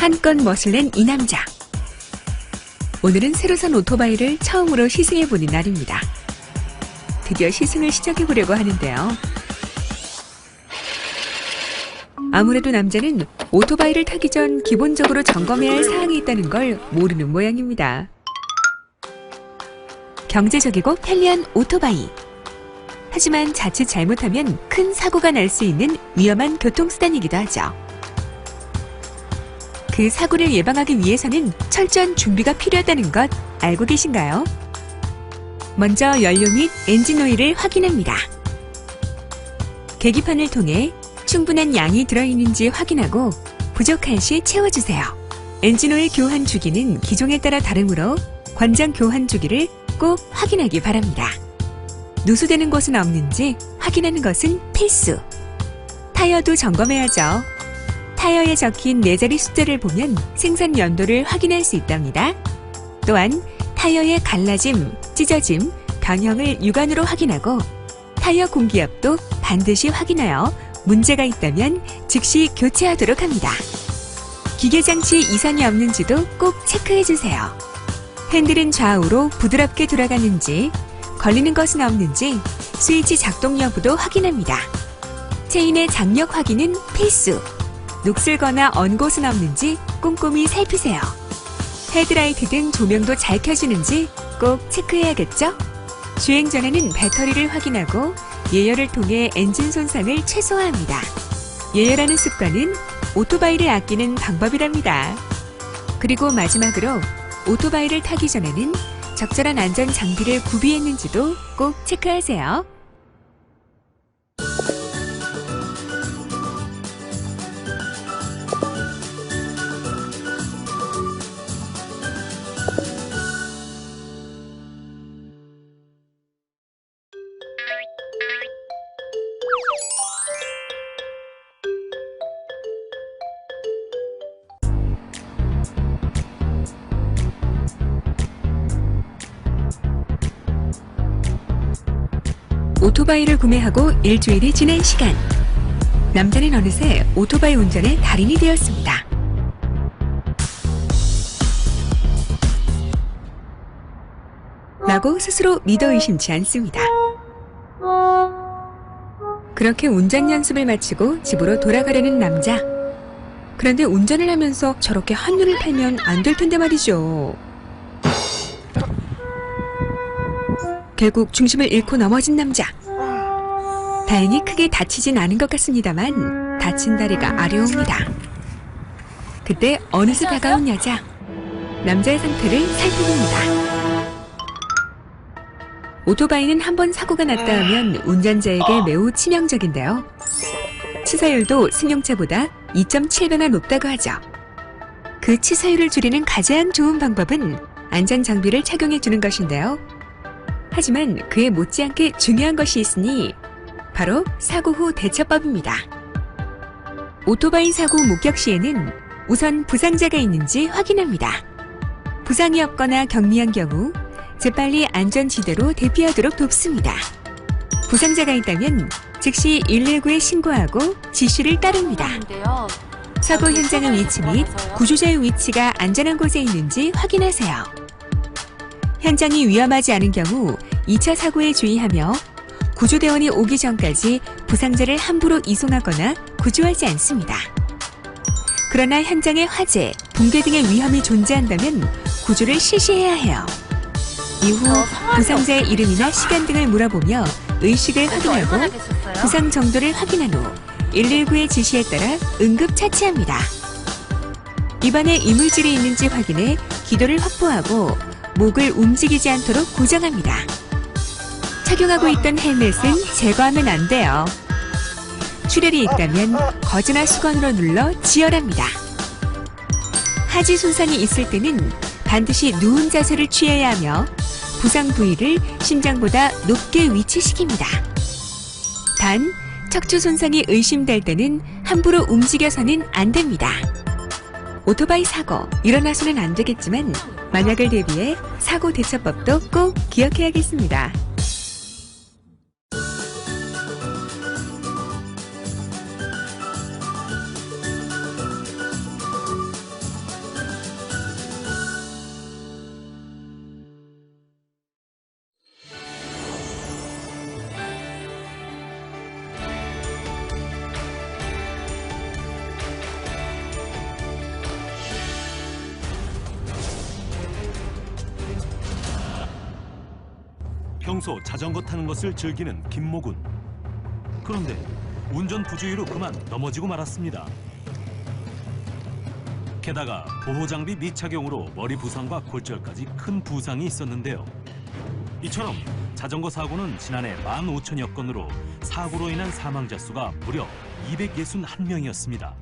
한껏 멋을 낸 이 남자. 오늘은 새로 산 오토바이를 처음으로 시승해보는 날입니다. 드디어 시승을 시작해보려고 하는데요. 아무래도 남자는 오토바이를 타기 전 기본적으로 점검해야 할 사항이 있다는 걸 모르는 모양입니다. 경제적이고 편리한 오토바이. 하지만 자칫 잘못하면 큰 사고가 날 수 있는 위험한 교통수단이기도 하죠. 그 사고를 예방하기 위해서는 철저한 준비가 필요하다는 것 알고 계신가요? 먼저 연료 및 엔진 오일을 확인합니다. 계기판을 통해 충분한 양이 들어있는지 확인하고 부족할 시 채워주세요. 엔진 오일 교환 주기는 기종에 따라 다르므로 관장 교환 주기를 꼭 확인하기 바랍니다. 누수되는 곳은 없는지 확인하는 것은 필수. 타이어도 점검해야죠. 타이어에 적힌 4자리 숫자를 보면 생산 연도를 확인할 수 있답니다. 또한 타이어의 갈라짐, 찢어짐, 변형을 육안으로 확인하고 타이어 공기압도 반드시 확인하여 문제가 있다면 즉시 교체하도록 합니다. 기계장치 이상이 없는지도 꼭 체크해주세요. 핸들은 좌우로 부드럽게 돌아가는지, 걸리는 것은 없는지, 스위치 작동 여부도 확인합니다. 체인의 장력 확인은 필수. 녹슬거나 언 곳은 없는지 꼼꼼히 살피세요. 헤드라이트 등 조명도 잘 켜지는지 꼭 체크해야겠죠? 주행 전에는 배터리를 확인하고 예열을 통해 엔진 손상을 최소화합니다. 예열하는 습관은 오토바이를 아끼는 방법이랍니다. 그리고 마지막으로 오토바이를 타기 전에는 적절한 안전 장비를 구비했는지도 꼭 체크하세요. 오토바이를 구매하고 일주일이 지난 시간. 남자는 어느새 오토바이 운전의 달인이 되었습니다. 라고 스스로 믿어 의심치 않습니다. 그렇게 운전 연습을 마치고 집으로 돌아가려는 남자. 그런데 운전을 하면서 저렇게 한눈을 팔면 안 될 텐데 말이죠. 결국 중심을 잃고 넘어진 남자. 다행히 크게 다치진 않은 것 같습니다만 다친 다리가 아려옵니다. 그때 어느새 다가온 여자. 남자의 상태를 살펴봅니다. 오토바이는 한번 사고가 났다 하면 운전자에게 매우 치명적인데요. 치사율도 승용차보다 2.7배나 높다고 하죠. 그 치사율을 줄이는 가장 좋은 방법은 안전장비를 착용해주는 것인데요. 하지만 그에 못지않게 중요한 것이 있으니 바로 사고 후 대처법입니다. 오토바이 사고 목격 시에는 우선 부상자가 있는지 확인합니다. 부상이 없거나 경미한 경우 재빨리 안전지대로 대피하도록 돕습니다. 부상자가 있다면 즉시 119에 신고하고 지시를 따릅니다. 사고 현장의 위치 및 구조자의 위치가 안전한 곳에 있는지 확인하세요. 현장이 위험하지 않은 경우 2차 사고에 주의하며 구조대원이 오기 전까지 부상자를 함부로 이송하거나 구조하지 않습니다. 그러나 현장에 화재, 붕괴 등의 위험이 존재한다면 구조를 실시해야 해요. 이후 부상자의 이름이나 시간 등을 물어보며 의식을 확인하고 부상 정도를 확인한 후 119의 지시에 따라 응급 처치합니다. 입안에 이물질이 있는지 확인해 기도를 확보하고 목을 움직이지 않도록 고정합니다. 착용하고 있던 헬멧은 제거하면 안 돼요. 출혈이 있다면 거즈나 수건으로 눌러 지혈합니다. 하지 손상이 있을 때는 반드시 누운 자세를 취해야 하며 부상 부위를 심장보다 높게 위치시킵니다. 단, 척추 손상이 의심될 때는 함부로 움직여서는 안 됩니다. 오토바이 사고 일어나서는 안 되겠지만 만약을 대비해 사고 대처법도 꼭 기억해야겠습니다. 평소 자전거 타는 것을 즐기는 김모군. 그런데 운전 부주의로 그만 넘어지고 말았습니다. 게다가 보호장비 미착용으로 머리 부상과 골절까지 큰 부상이 있었는데요. 이처럼 자전거 사고는 지난해 15,000여 건으로 사고로 인한 사망자 수가 무려 261명이었습니다.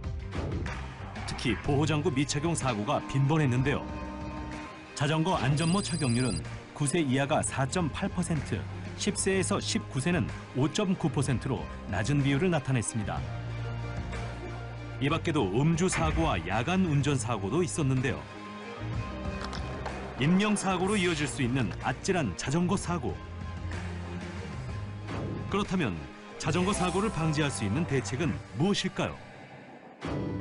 특히 보호장구 미착용 사고가 빈번했는데요. 자전거 안전모 착용률은 9세 이하가 4.8%, 10세에서 19세는 5.9%로 낮은 비율을 나타냈습니다. 이 밖에도 음주 사고와 야간 운전 사고도 있었는데요. 인명사고로 이어질 수 있는 아찔한 자전거 사고. 그렇다면 자전거 사고를 방지할 수 있는 대책은 무엇일까요?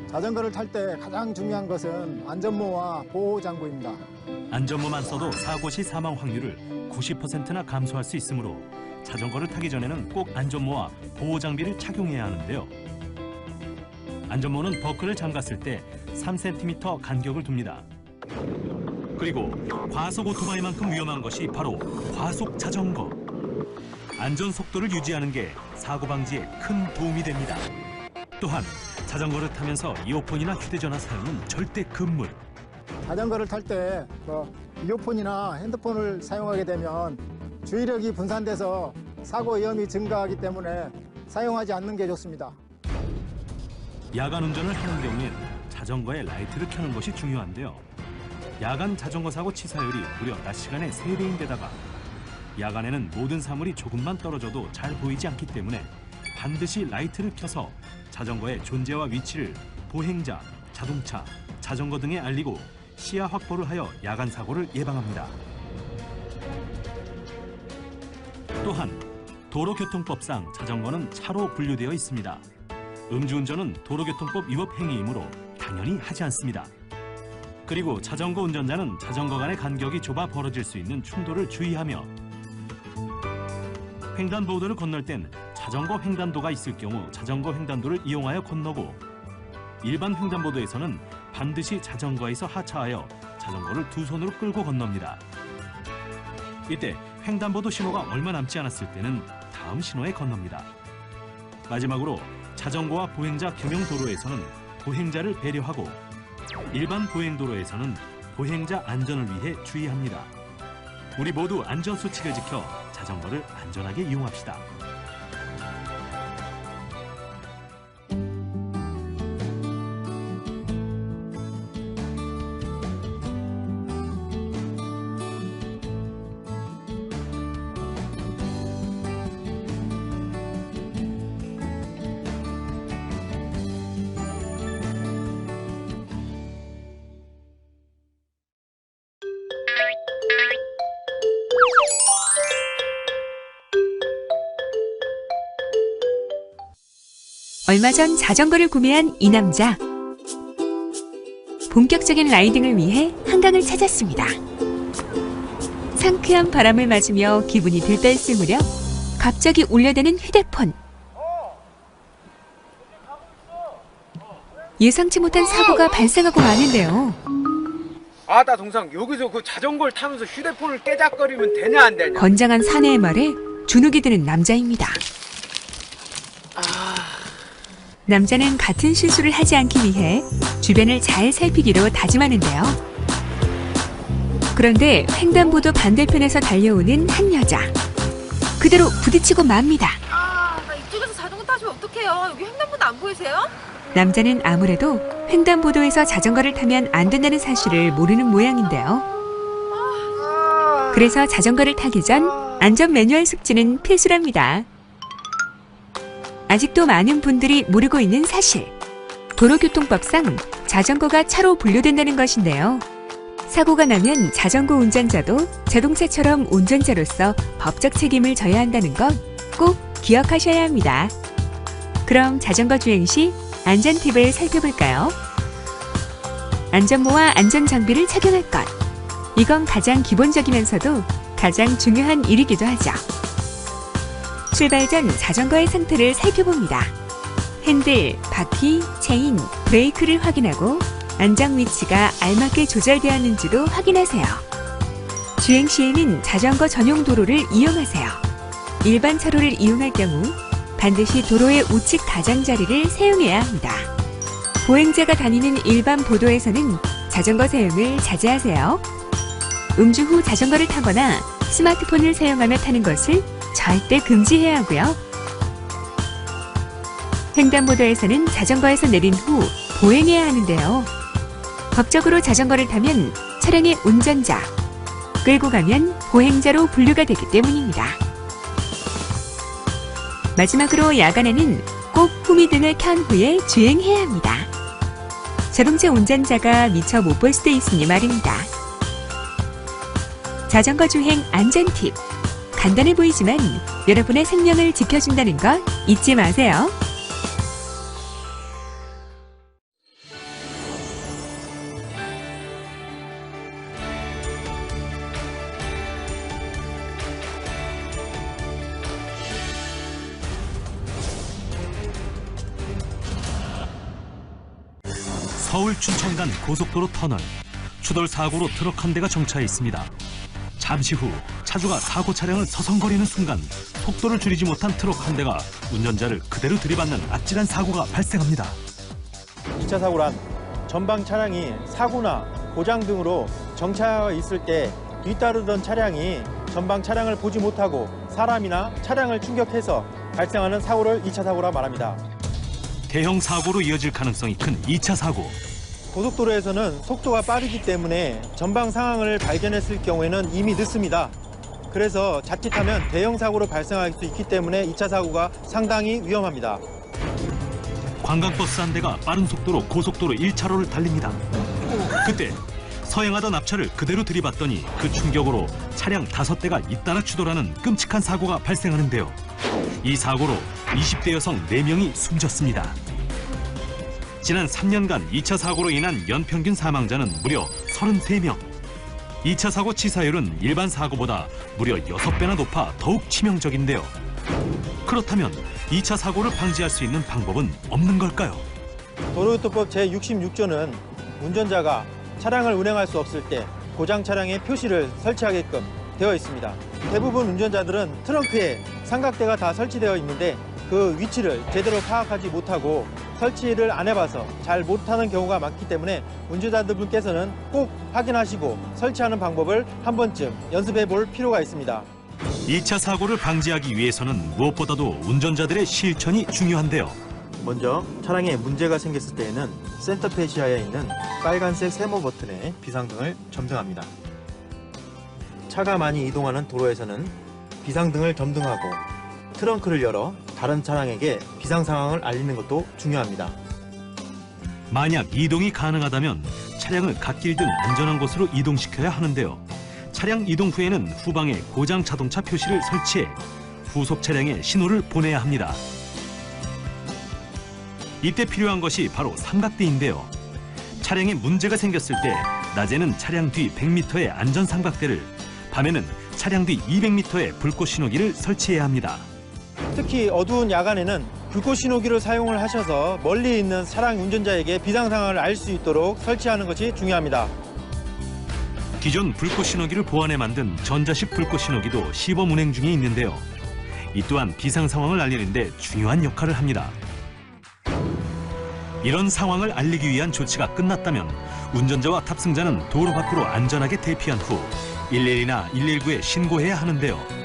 자전거를 탈 때 가장 중요한 것은 안전모와 보호장구입니다. 안전모만 써도 사고 시 사망 확률을 90%나 감소할 수 있으므로 자전거를 타기 전에는 꼭 안전모와 보호장비를 착용해야 하는데요. 안전모는 버클을 잠갔을 때 3cm 간격을 둡니다. 그리고 과속 오토바이만큼 위험한 것이 바로 과속 자전거. 안전 속도를 유지하는 게 사고 방지에 큰 도움이 됩니다. 또한 자전거를 타면서 이어폰이나 휴대전화 사용은 절대 금물. 자전거를 탈 때 이어폰이나 핸드폰을 사용하게 되면 주의력이 분산돼서 사고 위험이 증가하기 때문에 사용하지 않는 게 좋습니다. 야간 운전을 하는 경우엔 자전거에 라이트를 켜는 것이 중요한데요. 야간 자전거 사고 치사율이 무려 낮 시간에 3배인데다가 야간에는 모든 사물이 조금만 떨어져도 잘 보이지 않기 때문에 반드시 라이트를 켜서 자전거의 존재와 위치를 보행자, 자동차, 자전거 등에 알리고 시야 확보를 하여 야간 사고를 예방합니다. 또한 도로교통법상 자전거는 차로 분류되어 있습니다. 음주운전은 도로교통법 위법 행위이므로 당연히 하지 않습니다. 그리고 자전거 운전자는 자전거 간의 간격이 좁아 벌어질 수 있는 충돌을 주의하며 횡단보도를 건널 땐 자전거 횡단도가 있을 경우 자전거 횡단도를 이용하여 건너고 일반 횡단보도에서는 반드시 자전거에서 하차하여 자전거를 두 손으로 끌고 건넙니다. 이때 횡단보도 신호가 얼마 남지 않았을 때는 다음 신호에 건넙니다. 마지막으로 자전거와 보행자 겸용 도로에서는 보행자를 배려하고 일반 보행도로에서는 보행자 안전을 위해 주의합니다. 우리 모두 안전수칙을 지켜 자전거를 안전하게 이용합시다. 얼마 전 자전거를 구매한 이 남자. 본격적인 라이딩을 위해 한강을 찾았습니다. 상쾌한 바람을 맞으며 기분이 들떠있을 무렵 갑자기 울려대는 휴대폰. 예상치 못한 사고가 발생하고 마는데요. 아따 동상 여기서 그 자전거를 타면서 휴대폰을 깨작거리면 되냐 안 되냐. 건장한 사내의 말에 주눅이 드는 남자입니다. 남자는 같은 실수를 하지 않기 위해 주변을 잘 살피기로 다짐하는데요. 그런데 횡단보도 반대편에서 달려오는 한 여자. 그대로 부딪히고 맙니다. 나 이쪽에서 자전거 타시면 어떡해요? 여기 횡단보도 안 보이세요? 남자는 아무래도 횡단보도에서 자전거를 타면 안 된다는 사실을 모르는 모양인데요. 그래서 자전거를 타기 전 안전 매뉴얼 숙지는 필수랍니다. 아직도 많은 분들이 모르고 있는 사실. 도로교통법상 자전거가 차로 분류된다는 것인데요. 사고가 나면 자전거 운전자도 자동차처럼 운전자로서 법적 책임을 져야 한다는 것 꼭 기억하셔야 합니다. 그럼 자전거 주행 시 안전 팁을 살펴볼까요? 안전모와 안전장비를 착용할 것. 이건 가장 기본적이면서도 가장 중요한 일이기도 하죠. 출발 전 자전거의 상태를 살펴봅니다. 핸들, 바퀴, 체인, 브레이크를 확인하고 안장 위치가 알맞게 조절되었는지도 확인하세요. 주행 시에는 자전거 전용 도로를 이용하세요. 일반 차로를 이용할 경우 반드시 도로의 우측 가장자리를 사용해야 합니다. 보행자가 다니는 일반 보도에서는 자전거 사용을 자제하세요. 음주 후 자전거를 타거나 스마트폰을 사용하며 타는 것을 절대 금지해야 하고요. 횡단보도에서는 자전거에서 내린 후 보행해야 하는데요. 법적으로 자전거를 타면 차량의 운전자, 끌고 가면 보행자로 분류가 되기 때문입니다. 마지막으로 야간에는 꼭 후미등을 켠 후에 주행해야 합니다. 자동차 운전자가 미처 못 볼 수도 있으니 말입니다. 자전거 주행 안전 팁. 간단해 보이지만 여러분의 생명을 지켜준다는 것 잊지 마세요. 서울 춘천 간 고속도로 터널. 추돌 사고로 트럭 한 대가 정차해 있습니다. 잠시 후 차주가 사고 차량을 서성거리는 순간 속도를 줄이지 못한 트럭 한 대가 운전자를 그대로 들이받는 아찔한 사고가 발생합니다. 2차 사고란 전방 차량이 사고나 고장 등으로 정차해 있을 때 뒤따르던 차량이 전방 차량을 보지 못하고 사람이나 차량을 충격해서 발생하는 사고를 2차 사고라 말합니다. 대형 사고로 이어질 가능성이 큰 2차 사고. 고속도로에서는 속도가 빠르기 때문에 전방 상황을 발견했을 경우에는 이미 늦습니다. 그래서 자칫하면 대형 사고로 발생할 수 있기 때문에 2차 사고가 상당히 위험합니다. 관광버스 한 대가 빠른 속도로 고속도로 1차로를 달립니다. 그때 서행하던 앞차를 그대로 들이받더니 그 충격으로 차량 5대가 잇따라 추돌하는 끔찍한 사고가 발생하는데요. 이 사고로 20대 여성 4명이 숨졌습니다. 지난 3년간 2차 사고로 인한 연평균 사망자는 무려 33명. 2차 사고 치사율은 일반 사고보다 무려 6배나 높아 더욱 치명적인데요. 그렇다면 2차 사고를 방지할 수 있는 방법은 없는 걸까요? 도로교통법 제66조는 운전자가 차량을 운행할 수 없을 때 고장 차량에 표시를 설치하게끔 되어 있습니다. 대부분 운전자들은 트렁크에 삼각대가 다 설치되어 있는데 그 위치를 제대로 파악하지 못하고 설치를 안 해봐서 잘 못하는 경우가 많기 때문에 운전자분께서는 꼭 확인하시고 설치하는 방법을 한 번쯤 연습해 볼 필요가 있습니다. 2차 사고를 방지하기 위해서는 무엇보다도 운전자들의 실천이 중요한데요. 먼저 차량에 문제가 생겼을 때에는 센터 페시아에 있는 빨간색 세모 버튼에 비상등을 점등합니다. 차가 많이 이동하는 도로에서는 비상등을 점등하고 트렁크를 열어 다른 차량에게 비상 상황을 알리는 것도 중요합니다. 만약 이동이 가능하다면 차량을 갓길 등 안전한 곳으로 이동시켜야 하는데요. 차량 이동 후에는 후방에 고장 자동차 표시를 설치해 후속 차량에 신호를 보내야 합니다. 이때 필요한 것이 바로 삼각대인데요. 차량에 문제가 생겼을 때 낮에는 차량 뒤 100m의 안전 삼각대를, 밤에는 차량 뒤 200m의 불꽃 신호기를 설치해야 합니다. 특히 어두운 야간에는 불꽃 신호기를 사용을 하셔서 멀리 있는 차량 운전자에게 비상 상황을 알 수 있도록 설치하는 것이 중요합니다. 기존 불꽃 신호기를 보완해 만든 전자식 불꽃 신호기도 시범 운행 중에 있는데요. 이 또한 비상 상황을 알리는 데 중요한 역할을 합니다. 이런 상황을 알리기 위한 조치가 끝났다면 운전자와 탑승자는 도로 밖으로 안전하게 대피한 후 112나 119에 신고해야 하는데요.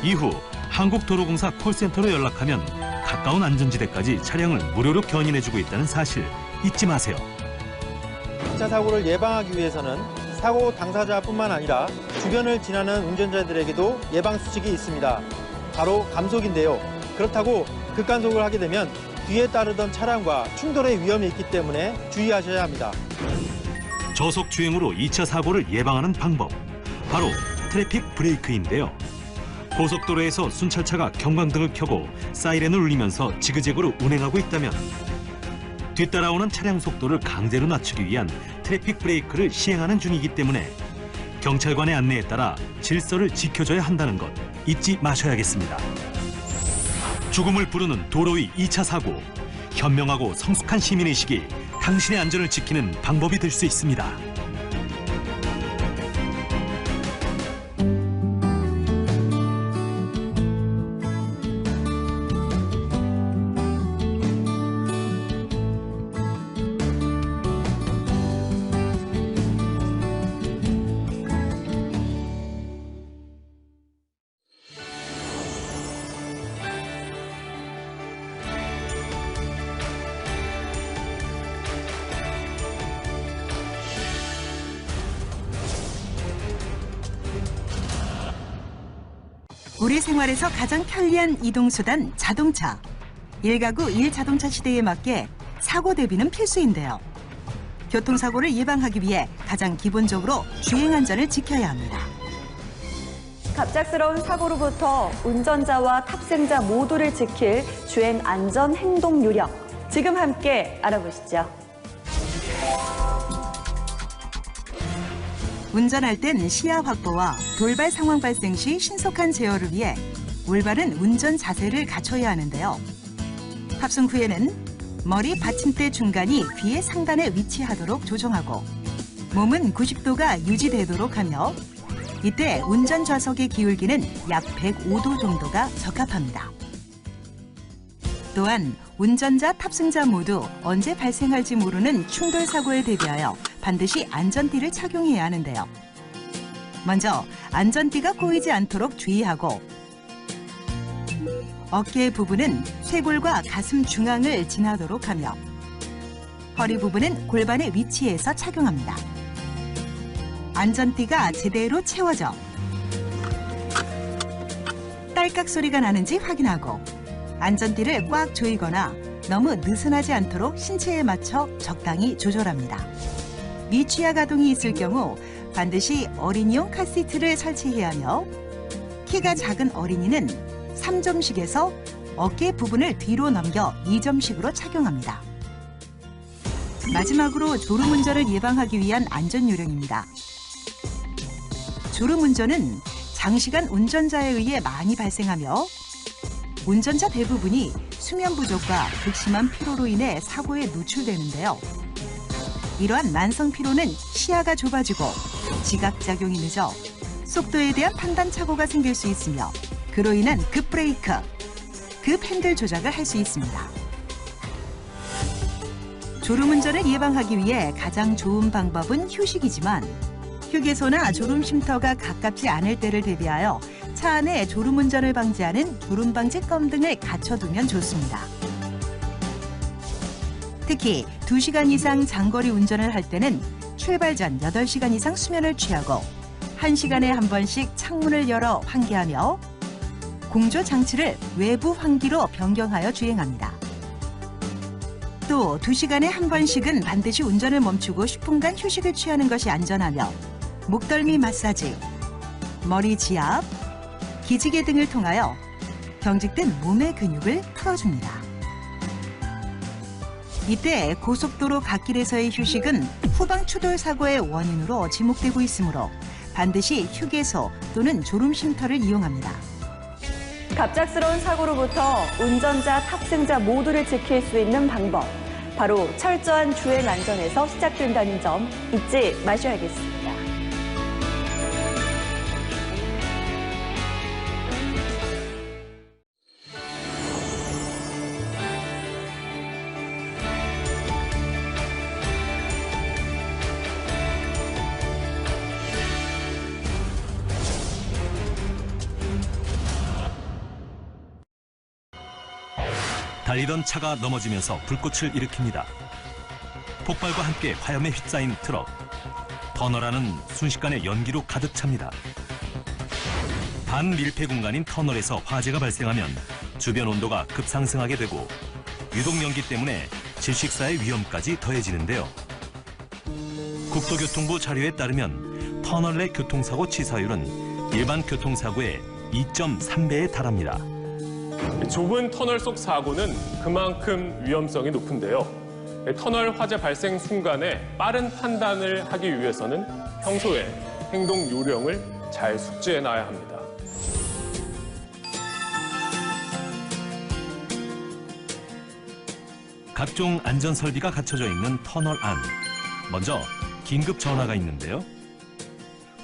이후 한국도로공사 콜센터로 연락하면 가까운 안전지대까지 차량을 무료로 견인해주고 있다는 사실 잊지 마세요. 2차 사고를 예방하기 위해서는 사고 당사자뿐만 아니라 주변을 지나는 운전자들에게도 예방 수칙이 있습니다. 바로 감속인데요. 그렇다고 급간속을 하게 되면 뒤에 따르던 차량과 충돌의 위험이 있기 때문에 주의하셔야 합니다. 저속 주행으로 2차 사고를 예방하는 방법, 바로 트래픽 브레이크인데요. 고속도로에서 순찰차가 경광등을 켜고 사이렌을 울리면서 지그재그로 운행하고 있다면 뒤따라오는 차량 속도를 강제로 낮추기 위한 트래픽 브레이크를 시행하는 중이기 때문에 경찰관의 안내에 따라 질서를 지켜줘야 한다는 것 잊지 마셔야겠습니다. 죽음을 부르는 도로 위 2차 사고, 현명하고 성숙한 시민의식이 당신의 안전을 지키는 방법이 될 수 있습니다. 우리 생활에서 가장 편리한 이동수단 자동차. 일가구 1자동차 시대에 맞게 사고 대비는 필수인데요. 교통사고를 예방하기 위해 가장 기본적으로 주행안전을 지켜야 합니다. 갑작스러운 사고로부터 운전자와 탑승자 모두를 지킬 주행 안전 행동 요령. 지금 함께 알아보시죠. 운전할 땐 시야 확보와 돌발 상황 발생 시 신속한 제어를 위해 올바른 운전 자세를 갖춰야 하는데요. 탑승 후에는 머리 받침대 중간이 귀의 상단에 위치하도록 조정하고 몸은 90도가 유지되도록 하며 이때 운전 좌석의 기울기는 약 105도 정도가 적합합니다. 또한 운전자, 탑승자 모두 언제 발생할지 모르는 충돌 사고에 대비하여 반드시 안전띠를 착용해야 하는데요. 먼저 안전띠가 꼬이지 않도록 주의하고 어깨 부분은 쇄골과 가슴 중앙을 지나도록 하며 허리 부분은 골반의 위치에서 착용합니다. 안전띠가 제대로 채워져 딸깍 소리가 나는지 확인하고 안전띠를 꽉 조이거나 너무 느슨하지 않도록 신체에 맞춰 적당히 조절합니다. 미취하 가동이 있을 경우 반드시 어린이용 카시트를 설치해야 하며 키가 작은 어린이는 3점씩에서 어깨 부분을 뒤로 넘겨 2점씩으로 착용합니다. 마지막으로 졸음운전을 예방하기 위한 안전요령입니다. 졸음운전은 장시간 운전자에 의해 많이 발생하며 운전자 대부분이 수면 부족과 극심한 피로로 인해 사고에 노출되는데요. 이러한 만성 피로는 시야가 좁아지고 지각작용이 늦어 속도에 대한 판단 착오가 생길 수 있으며 그로 인한 급브레이크, 급핸들 조작을 할 수 있습니다. 졸음운전을 예방하기 위해 가장 좋은 방법은 휴식이지만 휴게소나 졸음 쉼터가 가깝지 않을 때를 대비하여 차 안에 졸음운전을 방지하는 졸음방지껌 등을 갖춰두면 좋습니다. 특히 2시간 이상 장거리 운전을 할 때는 출발 전 8시간 이상 수면을 취하고 1시간에 한 번씩 창문을 열어 환기하며 공조 장치를 외부 환기로 변경하여 주행합니다. 또 2시간에 한 번씩은 반드시 운전을 멈추고 10분간 휴식을 취하는 것이 안전하며 목덜미 마사지, 머리 지압, 기지개 등을 통하여 경직된 몸의 근육을 풀어줍니다. 이때 고속도로 갓길에서의 휴식은 후방 추돌 사고의 원인으로 지목되고 있으므로 반드시 휴게소 또는 졸음 쉼터를 이용합니다. 갑작스러운 사고로부터 운전자, 탑승자 모두를 지킬 수 있는 방법. 바로 철저한 주행 안전에서 시작된다는 점 잊지 마셔야겠습니다. 달리던 차가 넘어지면서 불꽃을 일으킵니다. 폭발과 함께 화염에 휩싸인 트럭. 터널 안은 순식간에 연기로 가득 찹니다. 반밀폐 공간인 터널에서 화재가 발생하면 주변 온도가 급상승하게 되고 유독 연기 때문에 질식사의 위험까지 더해지는데요. 국토교통부 자료에 따르면 터널 내 교통사고 치사율은 일반 교통사고의 2.3배에 달합니다. 좁은 터널 속 사고는 그만큼 위험성이 높은데요. 터널 화재 발생 순간에 빠른 판단을 하기 위해서는 평소에 행동 요령을 잘 숙지해 놔야 합니다. 각종 안전 설비가 갖춰져 있는 터널 안. 먼저 긴급 전화가 있는데요.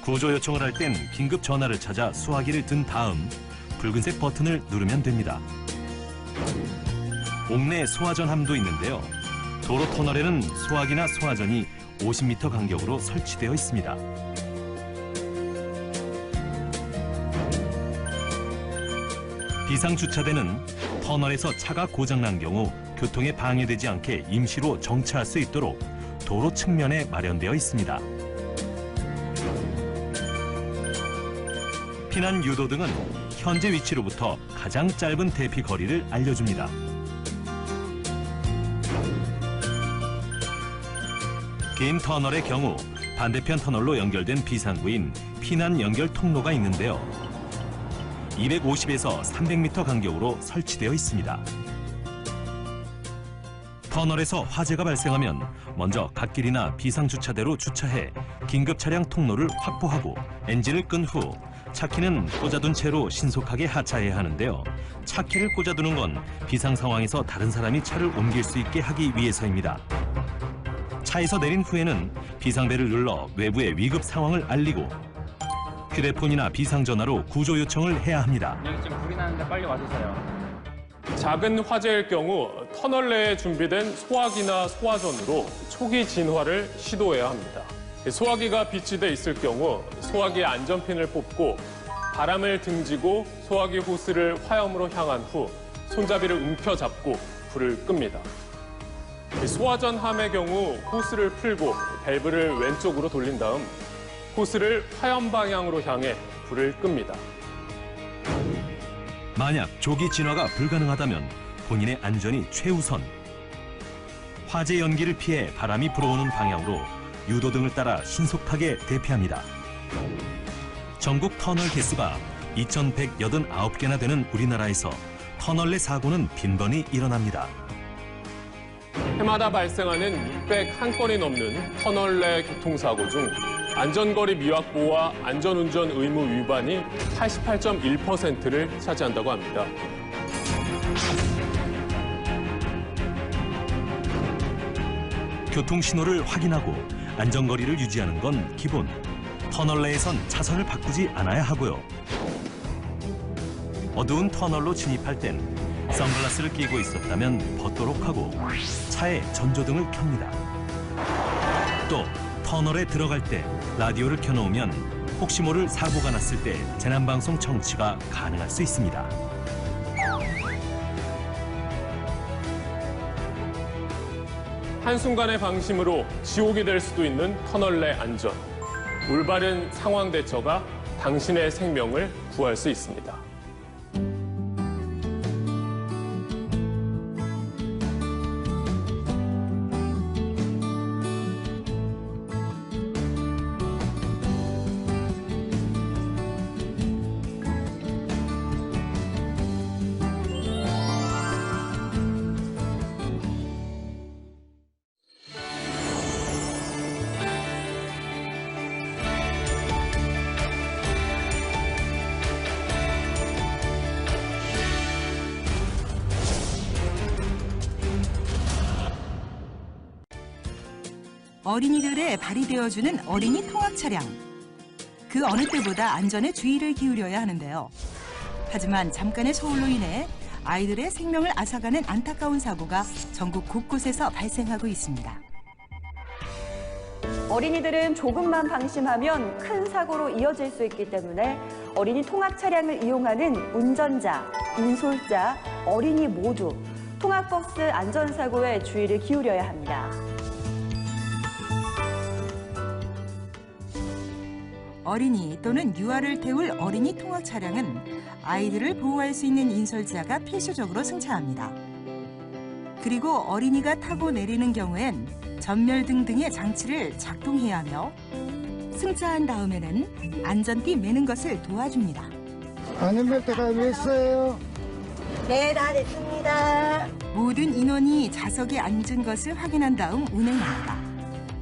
구조 요청을 할 땐 긴급 전화를 찾아 수화기를 든 다음 붉은색 버튼을 누르면 됩니다. 옥내 소화전함도 있는데요. 도로 터널에는 소화기나 소화전이 50m 간격으로 설치되어 있습니다. 비상주차대는 터널에서 차가 고장난 경우 교통에 방해되지 않게 임시로 정차할 수 있도록 도로 측면에 마련되어 있습니다. 피난 유도 등은 현재 위치로부터 가장 짧은 대피 거리를 알려줍니다. 긴 터널의 경우 반대편 터널로 연결된 비상구인 피난 연결 통로가 있는데요. 250에서 300m 간격으로 설치되어 있습니다. 터널에서 화재가 발생하면 먼저 갓길이나 비상주차대로 주차해 긴급 차량 통로를 확보하고 엔진을 끈 후 차키는 꽂아둔 채로 신속하게 하차해야 하는데요. 차키를 꽂아두는 건 비상 상황에서 다른 사람이 차를 옮길 수 있게 하기 위해서입니다. 차에서 내린 후에는 비상벨을 눌러 외부의 위급 상황을 알리고 휴대폰이나 비상전화로 구조 요청을 해야 합니다. 여기 지금 불이 나는데 빨리 와주세요. 작은 화재일 경우 터널 내에 준비된 소화기나 소화전으로 초기 진화를 시도해야 합니다. 소화기가 비치돼 있을 경우 소화기의 안전핀을 뽑고 바람을 등지고 소화기 호스를 화염으로 향한 후 손잡이를 움켜잡고 불을 끕니다. 소화전 함의 경우 호스를 풀고 밸브를 왼쪽으로 돌린 다음 호스를 화염 방향으로 향해 불을 끕니다. 만약 조기 진화가 불가능하다면 본인의 안전이 최우선. 화재 연기를 피해 바람이 불어오는 방향으로 유도등을 따라 신속하게 대피합니다. 전국 터널 개수가 2,189개나 되는 우리나라에서 터널 내 사고는 빈번히 일어납니다. 해마다 발생하는 601건이 넘는 터널 내 교통사고 중 안전거리 미확보와 안전운전 의무 위반이 88.1%를 차지한다고 합니다. 교통신호를 확인하고 안전거리를 유지하는 건 기본. 터널 내에선 차선을 바꾸지 않아야 하고요. 어두운 터널로 진입할 땐 선글라스를 끼고 있었다면 벗도록 하고 차에 전조등을 켭니다. 또 터널에 들어갈 때 라디오를 켜놓으면 혹시 모를 사고가 났을 때 재난방송 청취가 가능할 수 있습니다. 한순간의 방심으로 지옥이 될 수도 있는 터널 내 안전. 올바른 상황 대처가 당신의 생명을 구할 수 있습니다. 어린이들의 발이 되어주는 어린이 통학 차량. 그 어느 때보다 안전에 주의를 기울여야 하는데요. 하지만 잠깐의 소홀로 인해 아이들의 생명을 앗아가는 안타까운 사고가 전국 곳곳에서 발생하고 있습니다. 어린이들은 조금만 방심하면 큰 사고로 이어질 수 있기 때문에 어린이 통학 차량을 이용하는 운전자, 인솔자, 어린이 모두 통학버스 안전사고에 주의를 기울여야 합니다. 어린이 또는 유아를 태울 어린이 통학 차량은 아이들을 보호할 수 있는 인솔자가 필수적으로 승차합니다. 그리고 어린이가 타고 내리는 경우엔 전멸등 등의 장치를 작동해야 하며 승차한 다음에는 안전띠 매는 것을 도와줍니다. 안전벨트가 왜 있어요? 네, 다 됐습니다. 모든 인원이 좌석에 앉은 것을 확인한 다음 운행합니다.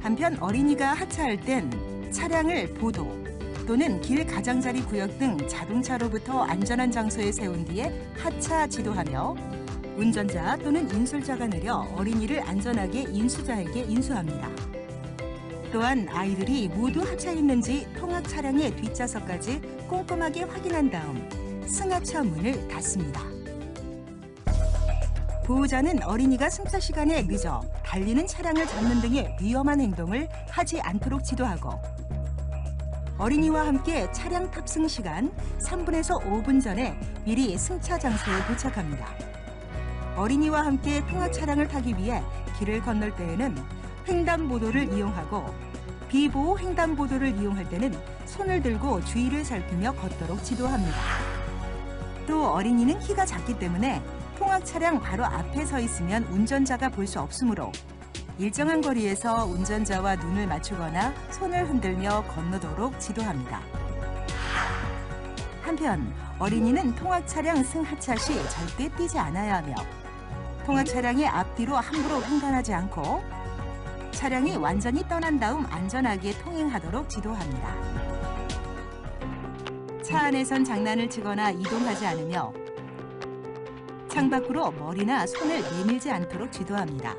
한편 어린이가 하차할 땐 차량을 보도 또는 길 가장자리 구역 등 자동차로부터 안전한 장소에 세운 뒤에 하차 지도하며 운전자 또는 인솔자가 내려 어린이를 안전하게 인수자에게 인수합니다. 또한 아이들이 모두 하차했는지 통학 차량의 뒷좌석까지 꼼꼼하게 확인한 다음 승하차 문을 닫습니다. 보호자는 어린이가 승차 시간에 늦어 달리는 차량을 잡는 등의 위험한 행동을 하지 않도록 지도하고 어린이와 함께 차량 탑승 시간 3분에서 5분 전에 미리 승차 장소에 도착합니다. 어린이와 함께 통학 차량을 타기 위해 길을 건널 때에는 횡단보도를 이용하고 비보호 횡단보도를 이용할 때는 손을 들고 주위를 살피며 걷도록 지도합니다. 또 어린이는 키가 작기 때문에 통학 차량 바로 앞에 서 있으면 운전자가 볼 수 없으므로 일정한 거리에서 운전자와 눈을 맞추거나 손을 흔들며 건너도록 지도합니다. 한편 어린이는 통학 차량 승하차 시 절대 뛰지 않아야 하며 통학 차량의 앞뒤로 함부로 횡단하지 않고 차량이 완전히 떠난 다음 안전하게 통행하도록 지도합니다. 차 안에선 장난을 치거나 이동하지 않으며 창밖으로 머리나 손을 내밀지 않도록 지도합니다.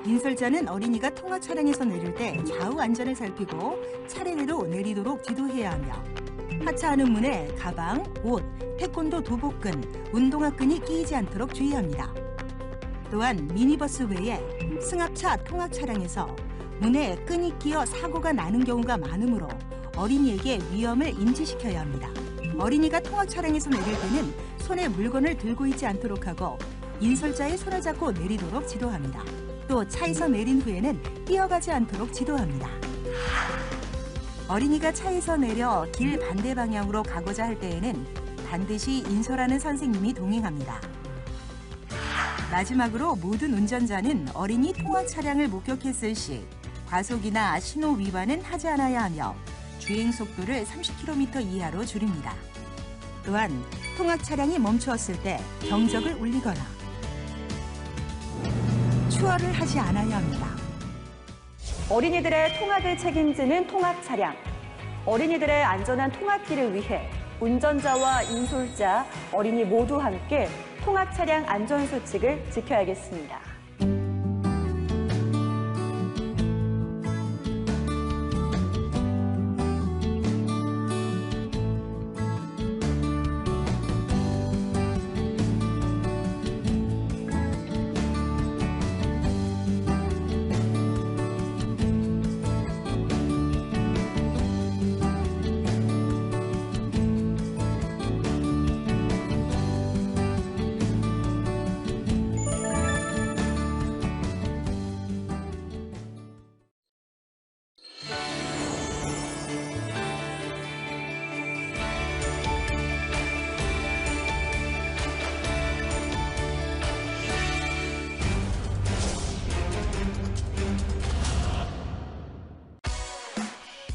인솔자는 어린이가 통학 차량에서 내릴 때 좌우 안전을 살피고 차례대로 내리도록 지도해야 하며 하차하는 문에 가방, 옷, 태권도 도복근, 운동화끈이 끼이지 않도록 주의합니다. 또한 미니버스 외에 승합차 통학 차량에서 문에 끈이 끼어 사고가 나는 경우가 많으므로 어린이에게 위험을 인지시켜야 합니다. 어린이가 통학 차량에서 내릴 때는 손에 물건을 들고 있지 않도록 하고 인솔자의 손을 잡고 내리도록 지도합니다. 또 차에서 내린 후에는 뛰어가지 않도록 지도합니다. 어린이가 차에서 내려 길 반대 방향으로 가고자 할 때에는 반드시 인솔하는 선생님이 동행합니다. 마지막으로 모든 운전자는 어린이 통학 차량을 목격했을 시 과속이나 신호 위반은 하지 않아야 하며 주행 속도를 30km 이하로 줄입니다. 또한 통학 차량이 멈추었을 때 경적을 울리거나 추월을 하지 않아야 합니다. 어린이들의 통학을 책임지는 통학 차량. 어린이들의 안전한 통학길을 위해 운전자와 인솔자, 어린이 모두 함께 통학 차량 안전 수칙을 지켜야겠습니다.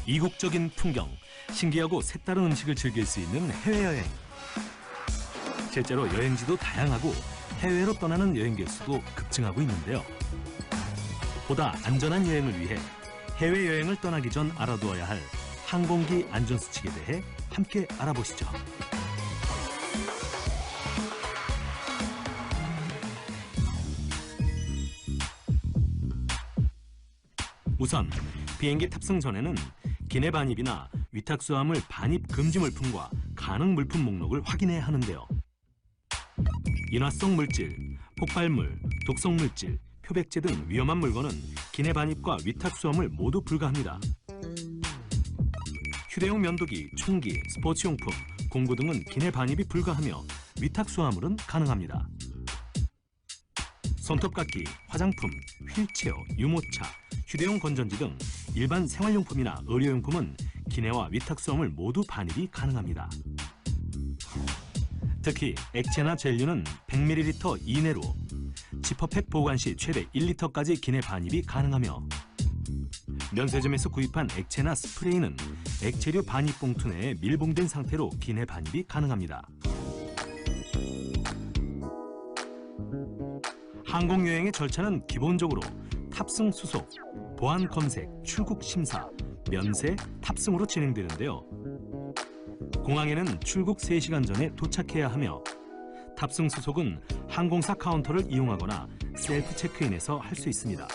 이국적인 풍경, 신기하고 색다른 음식을 즐길 수 있는 해외여행. 실제로 여행지도 다양하고 해외로 떠나는 여행객 수도 급증하고 있는데요. 보다 안전한 여행을 위해 해외여행을 떠나기 전 알아두어야 할 항공기 안전수칙에 대해 함께 알아보시죠. 우선 비행기 탑승 전에는 기내 반입이나 위탁 수화물 반입 금지 물품과 가능 물품 목록을 확인해야 하는데요. 인화성 물질, 폭발물, 독성 물질, 표백제 등 위험한 물건은 기내 반입과 위탁 수화물 모두 불가합니다. 휴대용 면도기, 총기, 스포츠용품, 공구 등은 기내 반입이 불가하며 위탁 수화물은 가능합니다. 손톱깎이, 화장품, 휠체어, 유모차, 휴대용 건전지 등 일반 생활용품이나 의료용품은 기내와 위탁 수화물 모두 반입이 가능합니다. 특히 액체나 젤류는 100ml 이내로, 지퍼팩 보관 시 최대 1리터까지 기내 반입이 가능하며 면세점에서 구입한 액체나 스프레이는 액체류 반입 봉투 내에 밀봉된 상태로 기내 반입이 가능합니다. 항공여행의 절차는 기본적으로 탑승 수속, 보안 검색, 출국 심사, 면세, 탑승으로 진행되는데요. 공항에는 출국 3시간 전에 도착해야 하며 탑승 수속은 항공사 카운터를 이용하거나 셀프 체크인에서 할 수 있습니다.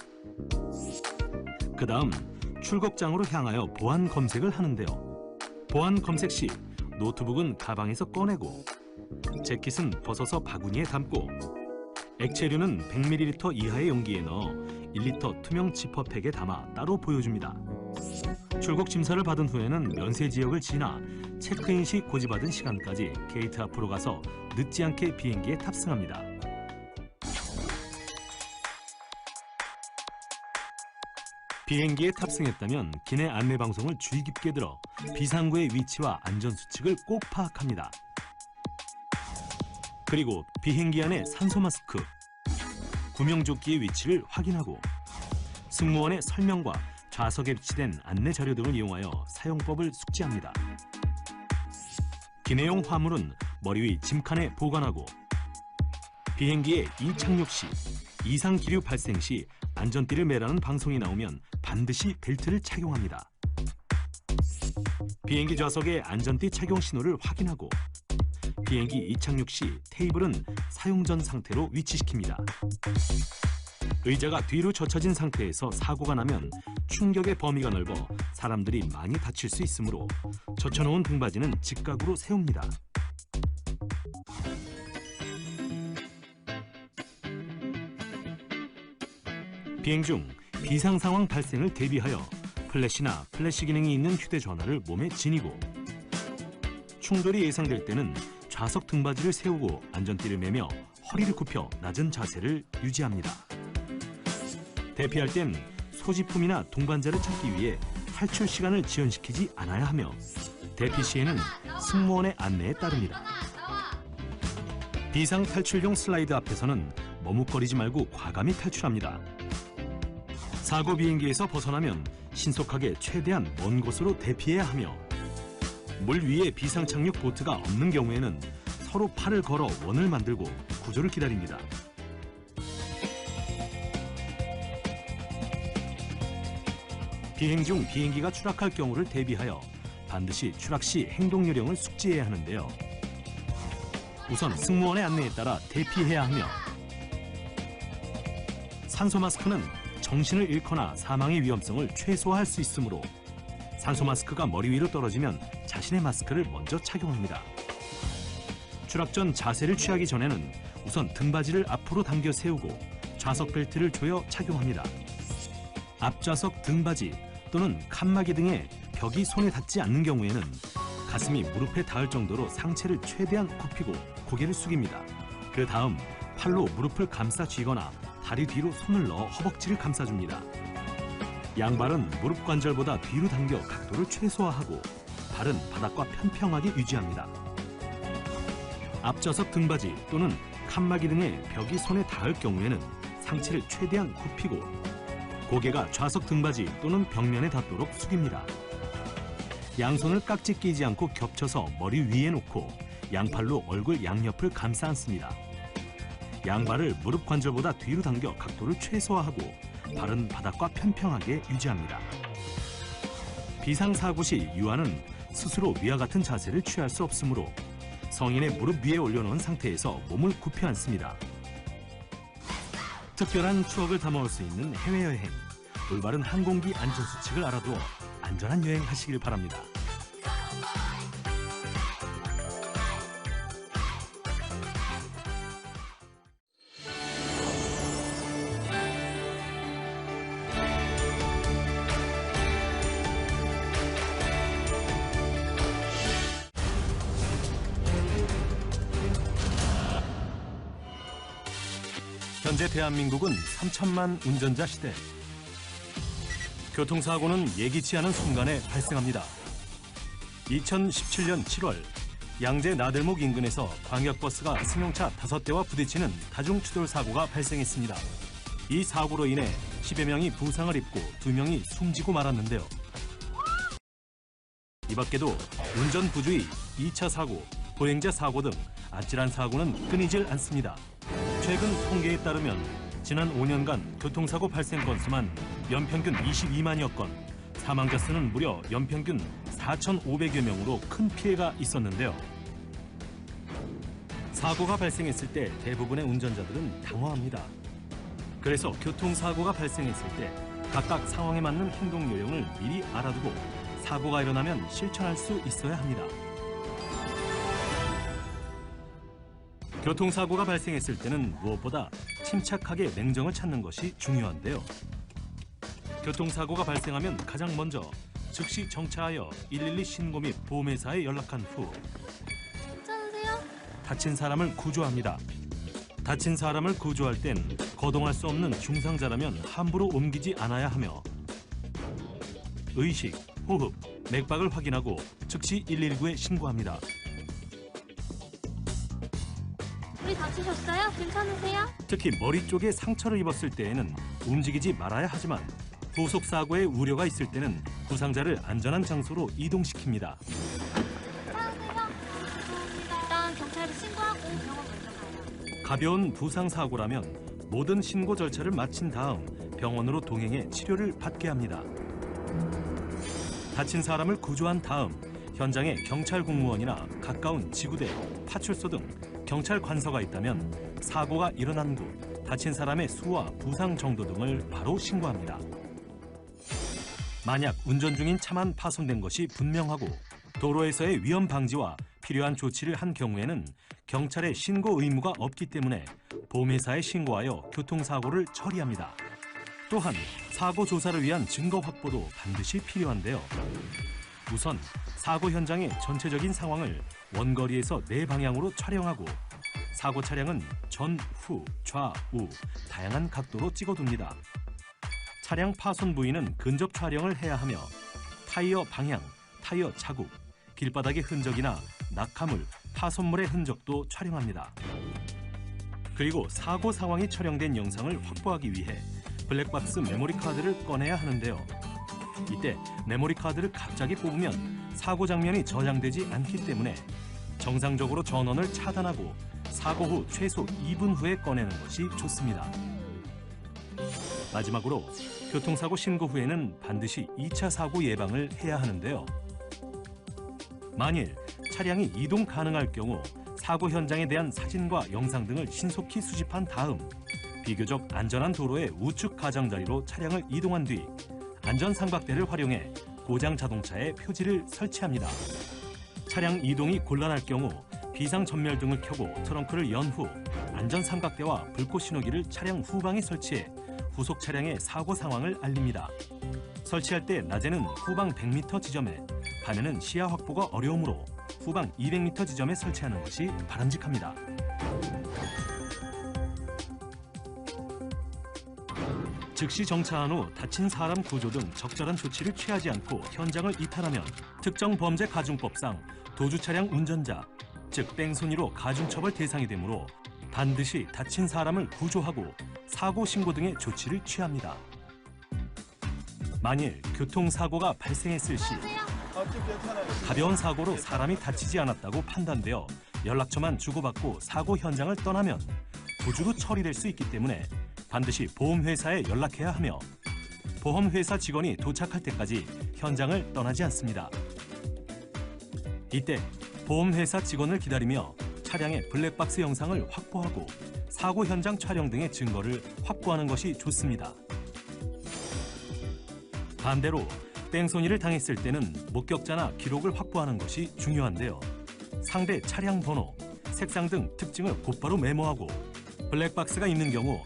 그 다음 출국장으로 향하여 보안 검색을 하는데요. 보안 검색 시 노트북은 가방에서 꺼내고 재킷은 벗어서 바구니에 담고 액체류는 100ml 이하의 용기에 넣어 1리터 투명 지퍼팩에 담아 따로 보여줍니다. 출국 심사를 받은 후에는 면세 지역을 지나 체크인 시 고지받은 시간까지 게이트 앞으로 가서 늦지 않게 비행기에 탑승합니다. 비행기에 탑승했다면 기내 안내방송을 주의 깊게 들어 비상구의 위치와 안전수칙을 꼭 파악합니다. 그리고 비행기 안의 산소 마스크, 구명조끼의 위치를 확인하고 승무원의 설명과 좌석에 비치된 안내 자료 등을 이용하여 사용법을 숙지합니다. 기내용 화물은 머리 위 짐칸에 보관하고 비행기에 이착륙 시, 이상 기류 발생 시 안전띠를 매라는 방송이 나오면 반드시 벨트를 착용합니다. 비행기 좌석의 안전띠 착용 신호를 확인하고 비행기 이착륙 시 테이블은 사용 전 상태로 위치시킵니다. 의자가 뒤로 젖혀진 상태에서 사고가 나면 충격의 범위가 넓어 사람들이 많이 다칠 수 있으므로 젖혀놓은 등받이는 직각으로 세웁니다. 비행 중 비상 상황 발생을 대비하여 플래시나 플래시 기능이 있는 휴대전화를 몸에 지니고 충돌이 예상될 때는 좌석 등받이를 세우고 안전띠를 매며 허리를 굽혀 낮은 자세를 유지합니다. 대피할 땐 소지품이나 동반자를 찾기 위해 탈출 시간을 지연시키지 않아야 하며 대피 시에는 승무원의 안내에 따릅니다. 비상 탈출용 슬라이드 앞에서는 머뭇거리지 말고 과감히 탈출합니다. 사고 비행기에서 벗어나면 신속하게 최대한 먼 곳으로 대피해야 하며 물 위에 비상 착륙 보트가 없는 경우에는 서로 팔을 걸어 원을 만들고 구조를 기다립니다. 비행 중 비행기가 추락할 경우를 대비하여 반드시 추락 시 행동 요령을 숙지해야 하는데요. 우선 승무원의 안내에 따라 대피해야 하며 산소 마스크는 정신을 잃거나 사망의 위험성을 최소화할 수 있으므로 산소 마스크가 머리 위로 떨어지면 자신의 마스크를 먼저 착용합니다. 추락 전 자세를 취하기 전에는 우선 등받이를 앞으로 당겨 세우고 좌석 벨트를 조여 착용합니다. 앞좌석 등받이 또는 칸막이 등의 벽이 손에 닿지 않는 경우에는 가슴이 무릎에 닿을 정도로 상체를 최대한 굽히고 고개를 숙입니다. 그 다음 팔로 무릎을 감싸 쥐거나 다리 뒤로 손을 넣어 허벅지를 감싸줍니다. 양발은 무릎 관절보다 뒤로 당겨 각도를 최소화하고 발은 바닥과 평평하게 유지합니다. 앞좌석 등받이 또는 칸막이 등의 벽이 손에 닿을 경우에는 상체를 최대한 굽히고 고개가 좌석 등받이 또는 벽면에 닿도록 숙입니다. 양손을 깍지 끼지 않고 겹쳐서 머리 위에 놓고 양팔로 얼굴 양옆을 감싸 안습니다. 양발을 무릎 관절보다 뒤로 당겨 각도를 최소화하고 발은 바닥과 평평하게 유지합니다. 비상사고 시 유아는 스스로 위와 같은 자세를 취할 수 없으므로 성인의 무릎 위에 올려놓은 상태에서 몸을 굽혀 앉습니다. 특별한 추억을 담아올 수 있는 해외여행, 올바른 항공기 안전수칙을 알아두어 안전한 여행 하시길 바랍니다. 현재 대한민국은 3천만 운전자 시대. 교통사고는 예기치 않은 순간에 발생합니다. 2017년 7월 양재 나들목 인근에서 광역버스가 승용차 5대와 부딪히는 다중추돌 사고가 발생했습니다. 이 사고로 인해 10여 명이 부상을 입고 2명이 숨지고 말았는데요. 이 밖에도 운전 부주의, 2차 사고, 보행자 사고 등 아찔한 사고는 끊이질 않습니다. 최근 통계에 따르면 지난 5년간 교통사고 발생 건수만 연평균 22만여 건, 사망자 수는 무려 연평균 4,500여 명으로 큰 피해가 있었는데요. 사고가 발생했을 때 대부분의 운전자들은 당황합니다. 그래서 교통사고가 발생했을 때 각각 상황에 맞는 행동 요령을 미리 알아두고 사고가 일어나면 실천할 수 있어야 합니다. 교통사고가 발생했을 때는 무엇보다 침착하게 냉정을 찾는 것이 중요한데요. 교통사고가 발생하면 가장 먼저 즉시 정차하여 112 신고 및 보험회사에 연락한 후 괜찮으세요? 다친 사람을 구조합니다. 다친 사람을 구조할 땐 거동할 수 없는 중상자라면 함부로 옮기지 않아야 하며 의식, 호흡, 맥박을 확인하고 즉시 119에 신고합니다. 머리 다치셨어요? 괜찮으세요? 특히 머리 쪽에 상처를 입었을 때에는 움직이지 말아야 하지만 후속 사고의 우려가 있을 때는 부상자를 안전한 장소로 이동시킵니다. 일단 경찰에 신고하고 병원 먼저 가요. 가벼운 부상 사고라면 모든 신고 절차를 마친 다음 병원으로 동행해 치료를 받게 합니다. 다친 사람을 구조한 다음 현장에 경찰 공무원이나 가까운 지구대, 파출소 등 경찰 관서가 있다면 사고가 일어난 후 다친 사람의 수와 부상 정도 등을 바로 신고합니다. 만약 운전 중인 차만 파손된 것이 분명하고 도로에서의 위험 방지와 필요한 조치를 한 경우에는 경찰의 신고 의무가 없기 때문에 보험회사에 신고하여 교통사고를 처리합니다. 또한 사고 조사를 위한 증거 확보도 반드시 필요한데요. 우선 사고 현장의 전체적인 상황을 원거리에서 네 방향으로 촬영하고 사고 차량은 전, 후, 좌, 우 다양한 각도로 찍어둡니다. 차량 파손 부위는 근접 촬영을 해야 하며 타이어 방향, 타이어 자국, 길바닥의 흔적이나 낙하물, 파손물의 흔적도 촬영합니다. 그리고 사고 상황이 촬영된 영상을 확보하기 위해 블랙박스 메모리 카드를 꺼내야 하는데요. 이때 메모리 카드를 갑자기 뽑으면 사고 장면이 저장되지 않기 때문에 정상적으로 전원을 차단하고 사고 후 최소 2분 후에 꺼내는 것이 좋습니다. 마지막으로 교통사고 신고 후에는 반드시 2차 사고 예방을 해야 하는데요. 만일 차량이 이동 가능할 경우 사고 현장에 대한 사진과 영상 등을 신속히 수집한 다음 비교적 안전한 도로의 우측 가장자리로 차량을 이동한 뒤 안전삼각대를 활용해 고장 자동차에 표지를 설치합니다. 차량 이동이 곤란할 경우 비상전멸등을 켜고 트렁크를 연 후 안전삼각대와 불꽃 신호기를 차량 후방에 설치해 후속 차량의 사고 상황을 알립니다. 설치할 때 낮에는 후방 100m 지점에, 밤에는 시야 확보가 어려우므로 후방 200m 지점에 설치하는 것이 바람직합니다. 즉시 정차한 후 다친 사람 구조 등 적절한 조치를 취하지 않고 현장을 이탈하면 특정 범죄 가중법상 도주 차량 운전자, 즉 뺑소니로 가중처벌 대상이 되므로 반드시 다친 사람을 구조하고 사고 신고 등의 조치를 취합니다. 만일 교통사고가 발생했을 시 가벼운 사고로 사람이 다치지 않았다고 판단되어 연락처만 주고받고 사고 현장을 떠나면 부주로 처리될 수 있기 때문에 반드시 보험회사에 연락해야 하며 보험회사 직원이 도착할 때까지 현장을 떠나지 않습니다. 이때 보험회사 직원을 기다리며 차량의 블랙박스 영상을 확보하고 사고 현장 촬영 등의 증거를 확보하는 것이 좋습니다. 반대로 뺑소니를 당했을 때는 목격자나 기록을 확보하는 것이 중요한데요. 상대 차량 번호, 색상 등 특징을 곧바로 메모하고 블랙박스가 있는 경우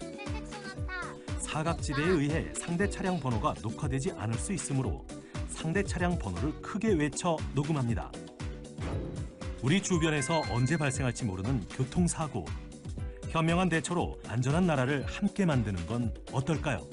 사각지대에 의해 상대 차량 번호가 녹화되지 않을 수 있으므로 상대 차량 번호를 크게 외쳐 녹음합니다. 우리 주변에서 언제 발생할지 모르는 교통사고. 현명한 대처로 안전한 나라를 함께 만드는 건 어떨까요?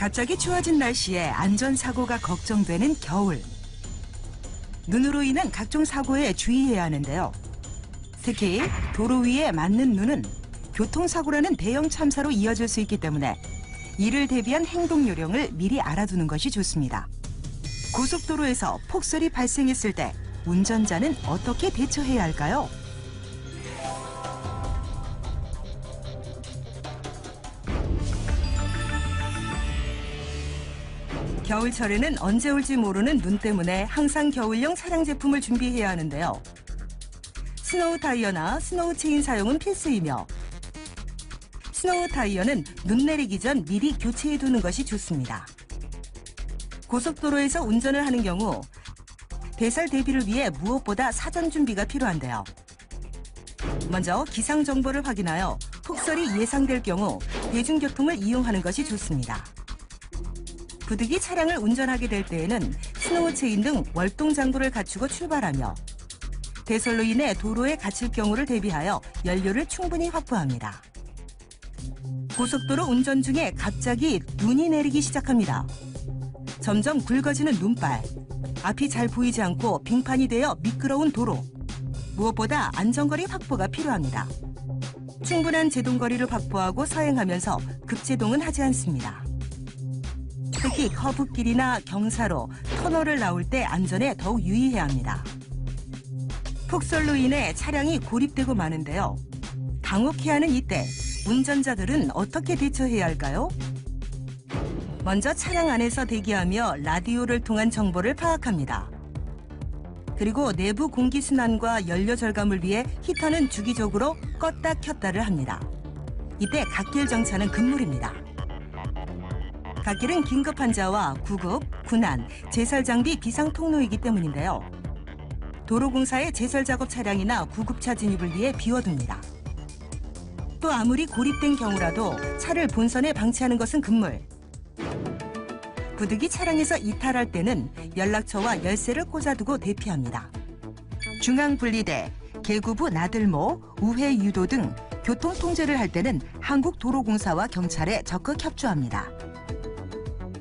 갑자기 추워진 날씨에 안전사고가 걱정되는 겨울. 눈으로 인한 각종 사고에 주의해야 하는데요. 특히 도로 위에 맞는 눈은 교통사고라는 대형 참사로 이어질 수 있기 때문에 이를 대비한 행동 요령을 미리 알아두는 것이 좋습니다. 고속도로에서 폭설이 발생했을 때 운전자는 어떻게 대처해야 할까요? 겨울철에는 언제 올지 모르는 눈 때문에 항상 겨울용 차량 제품을 준비해야 하는데요. 스노우 타이어나 스노우 체인 사용은 필수이며 스노우 타이어는 눈 내리기 전 미리 교체해두는 것이 좋습니다. 고속도로에서 운전을 하는 경우 대설 대비를 위해 무엇보다 사전 준비가 필요한데요. 먼저 기상 정보를 확인하여 폭설이 예상될 경우 대중교통을 이용하는 것이 좋습니다. 부득이 차량을 운전하게 될 때에는 스노우 체인 등 월동 장구를 갖추고 출발하며 대설로 인해 도로에 갇힐 경우를 대비하여 연료를 충분히 확보합니다. 고속도로 운전 중에 갑자기 눈이 내리기 시작합니다. 점점 굵어지는 눈발, 앞이 잘 보이지 않고 빙판이 되어 미끄러운 도로, 무엇보다 안전거리 확보가 필요합니다. 충분한 제동거리를 확보하고 서행하면서 급제동은 하지 않습니다. 특히 커브길이나 경사로, 터널을 나올 때 안전에 더욱 유의해야 합니다. 폭설로 인해 차량이 고립되고 마는데요. 당혹해야 하는 이때 운전자들은 어떻게 대처해야 할까요? 먼저 차량 안에서 대기하며 라디오를 통한 정보를 파악합니다. 그리고 내부 공기순환과 연료 절감을 위해 히터는 주기적으로 껐다 켰다를 합니다. 이때 갓길 정차는 금물입니다. 갓길은 긴급 환자와 구급, 군안, 제설 장비 비상 통로이기 때문인데요. 도로공사의 제설 작업 차량이나 구급차 진입을 위해 비워둡니다. 또 아무리 고립된 경우라도 차를 본선에 방치하는 것은 금물. 부득이 차량에서 이탈할 때는 연락처와 열쇠를 꽂아두고 대피합니다. 중앙분리대, 계구부 나들모, 우회 유도 등 교통통제를 할 때는 한국도로공사와 경찰에 적극 협조합니다.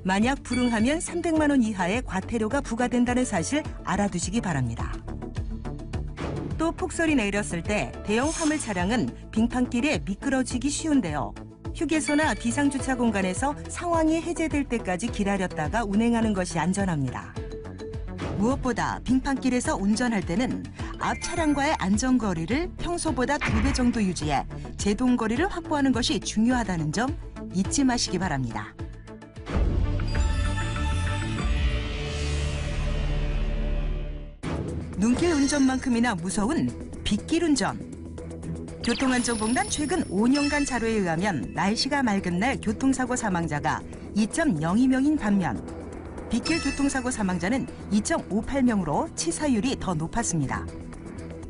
만약 불응하면 300만 원 이하의 과태료가 부과된다는 사실 알아두시기 바랍니다. 또 폭설이 내렸을 때 대형 화물 차량은 빙판길에 미끄러지기 쉬운데요. 휴게소나 비상주차 공간에서 상황이 해제될 때까지 기다렸다가 운행하는 것이 안전합니다. 무엇보다 빙판길에서 운전할 때는 앞 차량과의 안전거리를 평소보다 2배 정도 유지해 제동거리를 확보하는 것이 중요하다는 점 잊지 마시기 바랍니다. 눈길 운전만큼이나 무서운 빗길 운전. 교통안전공단 최근 5년간 자료에 의하면 날씨가 맑은 날 교통사고 사망자가 2.02명인 반면 빗길 교통사고 사망자는 2.58명으로 치사율이 더 높았습니다.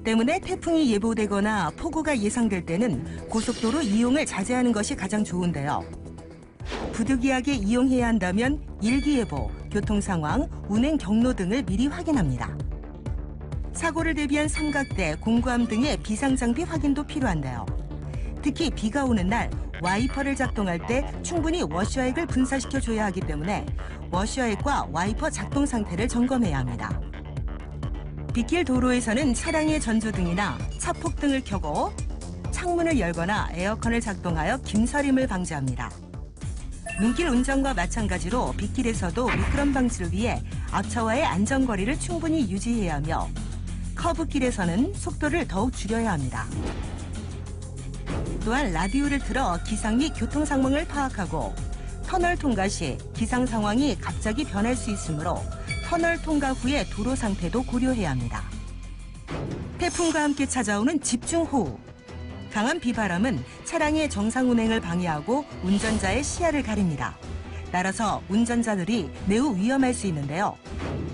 때문에 태풍이 예보되거나 폭우가 예상될 때는 고속도로 이용을 자제하는 것이 가장 좋은데요. 부득이하게 이용해야 한다면 일기예보, 교통상황, 운행 경로 등을 미리 확인합니다. 사고를 대비한 삼각대, 공구함 등의 비상장비 확인도 필요한데요. 특히 비가 오는 날 와이퍼를 작동할 때 충분히 워셔액을 분사시켜줘야 하기 때문에 워셔액과 와이퍼 작동 상태를 점검해야 합니다. 빗길 도로에서는 차량의 전조등이나 차폭등을 켜고 창문을 열거나 에어컨을 작동하여 김서림을 방지합니다. 눈길 운전과 마찬가지로 빗길에서도 미끄럼 방지를 위해 앞차와의 안전거리를 충분히 유지해야 하며 커브길에서는 속도를 더욱 줄여야 합니다. 또한 라디오를 틀어 기상 및 교통 상황을 파악하고 터널 통과 시 기상 상황이 갑자기 변할 수 있으므로 터널 통과 후의 도로 상태도 고려해야 합니다. 태풍과 함께 찾아오는 집중호우. 강한 비바람은 차량의 정상 운행을 방해하고 운전자의 시야를 가립니다. 따라서 운전자들이 매우 위험할 수 있는데요.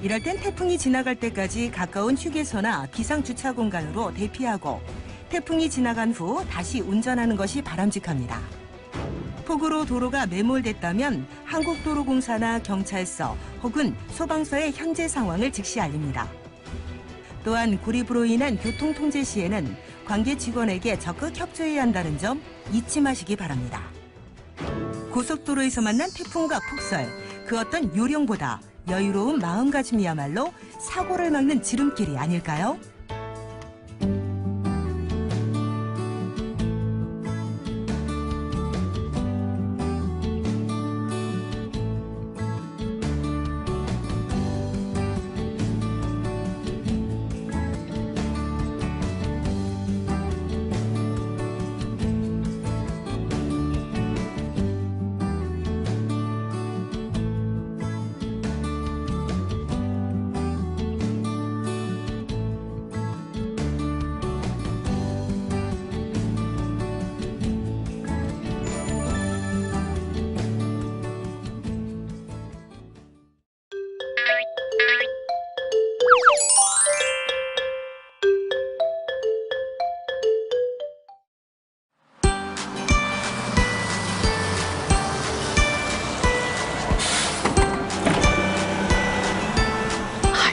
이럴 땐 태풍이 지나갈 때까지 가까운 휴게소나 비상주차 공간으로 대피하고 태풍이 지나간 후 다시 운전하는 것이 바람직합니다. 폭우로 도로가 매몰됐다면 한국도로공사나 경찰서 혹은 소방서에 현재 상황을 즉시 알립니다. 또한 고립으로 인한 교통통제 시에는 관계 직원에게 적극 협조해야 한다는 점 잊지 마시기 바랍니다. 고속도로에서 만난 태풍과 폭설, 그 어떤 요령보다 여유로운 마음가짐이야말로 사고를 막는 지름길이 아닐까요?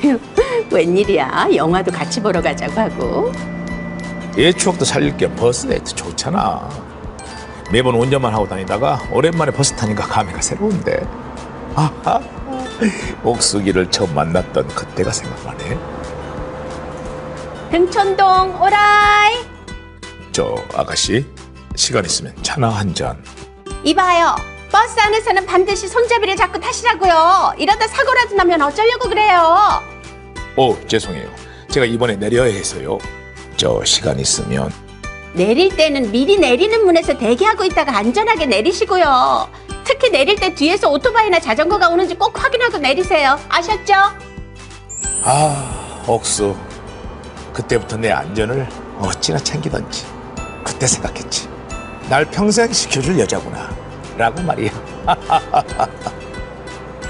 아유, 웬일이야? 영화도 같이 보러 가자고 하고. 옛 추억도 살릴 겸 버스 데이트 좋잖아. 매번 운전만 하고 다니다가 오랜만에 버스 타니까 감회가 새로운데. 아하, 옥수기를 처음 만났던 그때가 생각나네. 등촌동 오라이. 저 아가씨, 시간 있으면 차나 한 잔. 이봐요. 버스 안에서는 반드시 손잡이를 잡고 타시라고요. 이러다 사고라도 나면 어쩌려고 그래요. 죄송해요. 제가 이번에 내려야 해서요. 저 시간 있으면. 내릴 때는 미리 내리는 문에서 대기하고 있다가 안전하게 내리시고요. 특히 내릴 때 뒤에서 오토바이나 자전거가 오는지 꼭 확인하고 내리세요. 아셨죠? 옥수. 그때부터 내 안전을 어찌나 챙기던지. 그때 생각했지. 날 평생 지켜줄 여자구나 라고 말이야.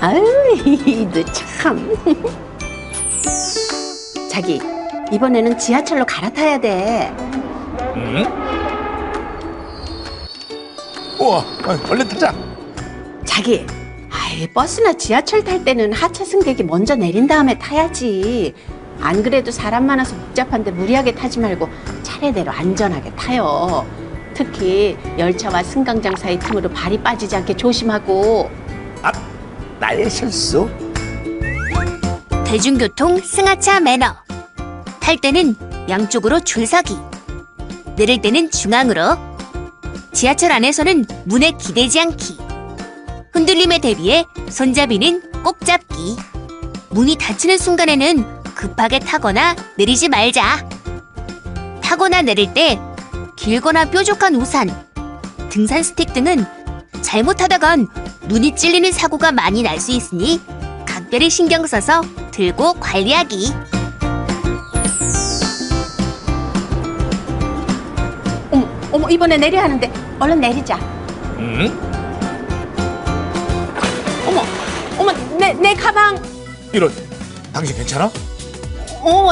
아유, 너 참. 자기, 이번에는 지하철로 갈아타야 돼. 응? 우와, 얼른 타자. 자기, 버스나 지하철 탈 때는 하차 승객이 먼저 내린 다음에 타야지. 안 그래도 사람 많아서 복잡한데 무리하게 타지 말고 차례대로 안전하게 타요. 특히 열차와 승강장 사이 틈으로 발이 빠지지 않게 조심하고. 나의 실수. 대중교통 승하차 매너. 탈 때는 양쪽으로 줄서기. 내릴 때는 중앙으로. 지하철 안에서는 문에 기대지 않기. 흔들림에 대비해 손잡이는 꼭 잡기. 문이 닫히는 순간에는 급하게 타거나 내리지 말자. 타거나 내릴 때 길거나 뾰족한 우산, 등산 스틱 등은 잘못하다간 눈이 찔리는 사고가 많이 날 수 있으니 각별히 신경 써서 들고 관리하기. 어머, 이번에 내려야 하는데 얼른 내리자. 응? 어머, 내 가방. 이런, 당신 괜찮아?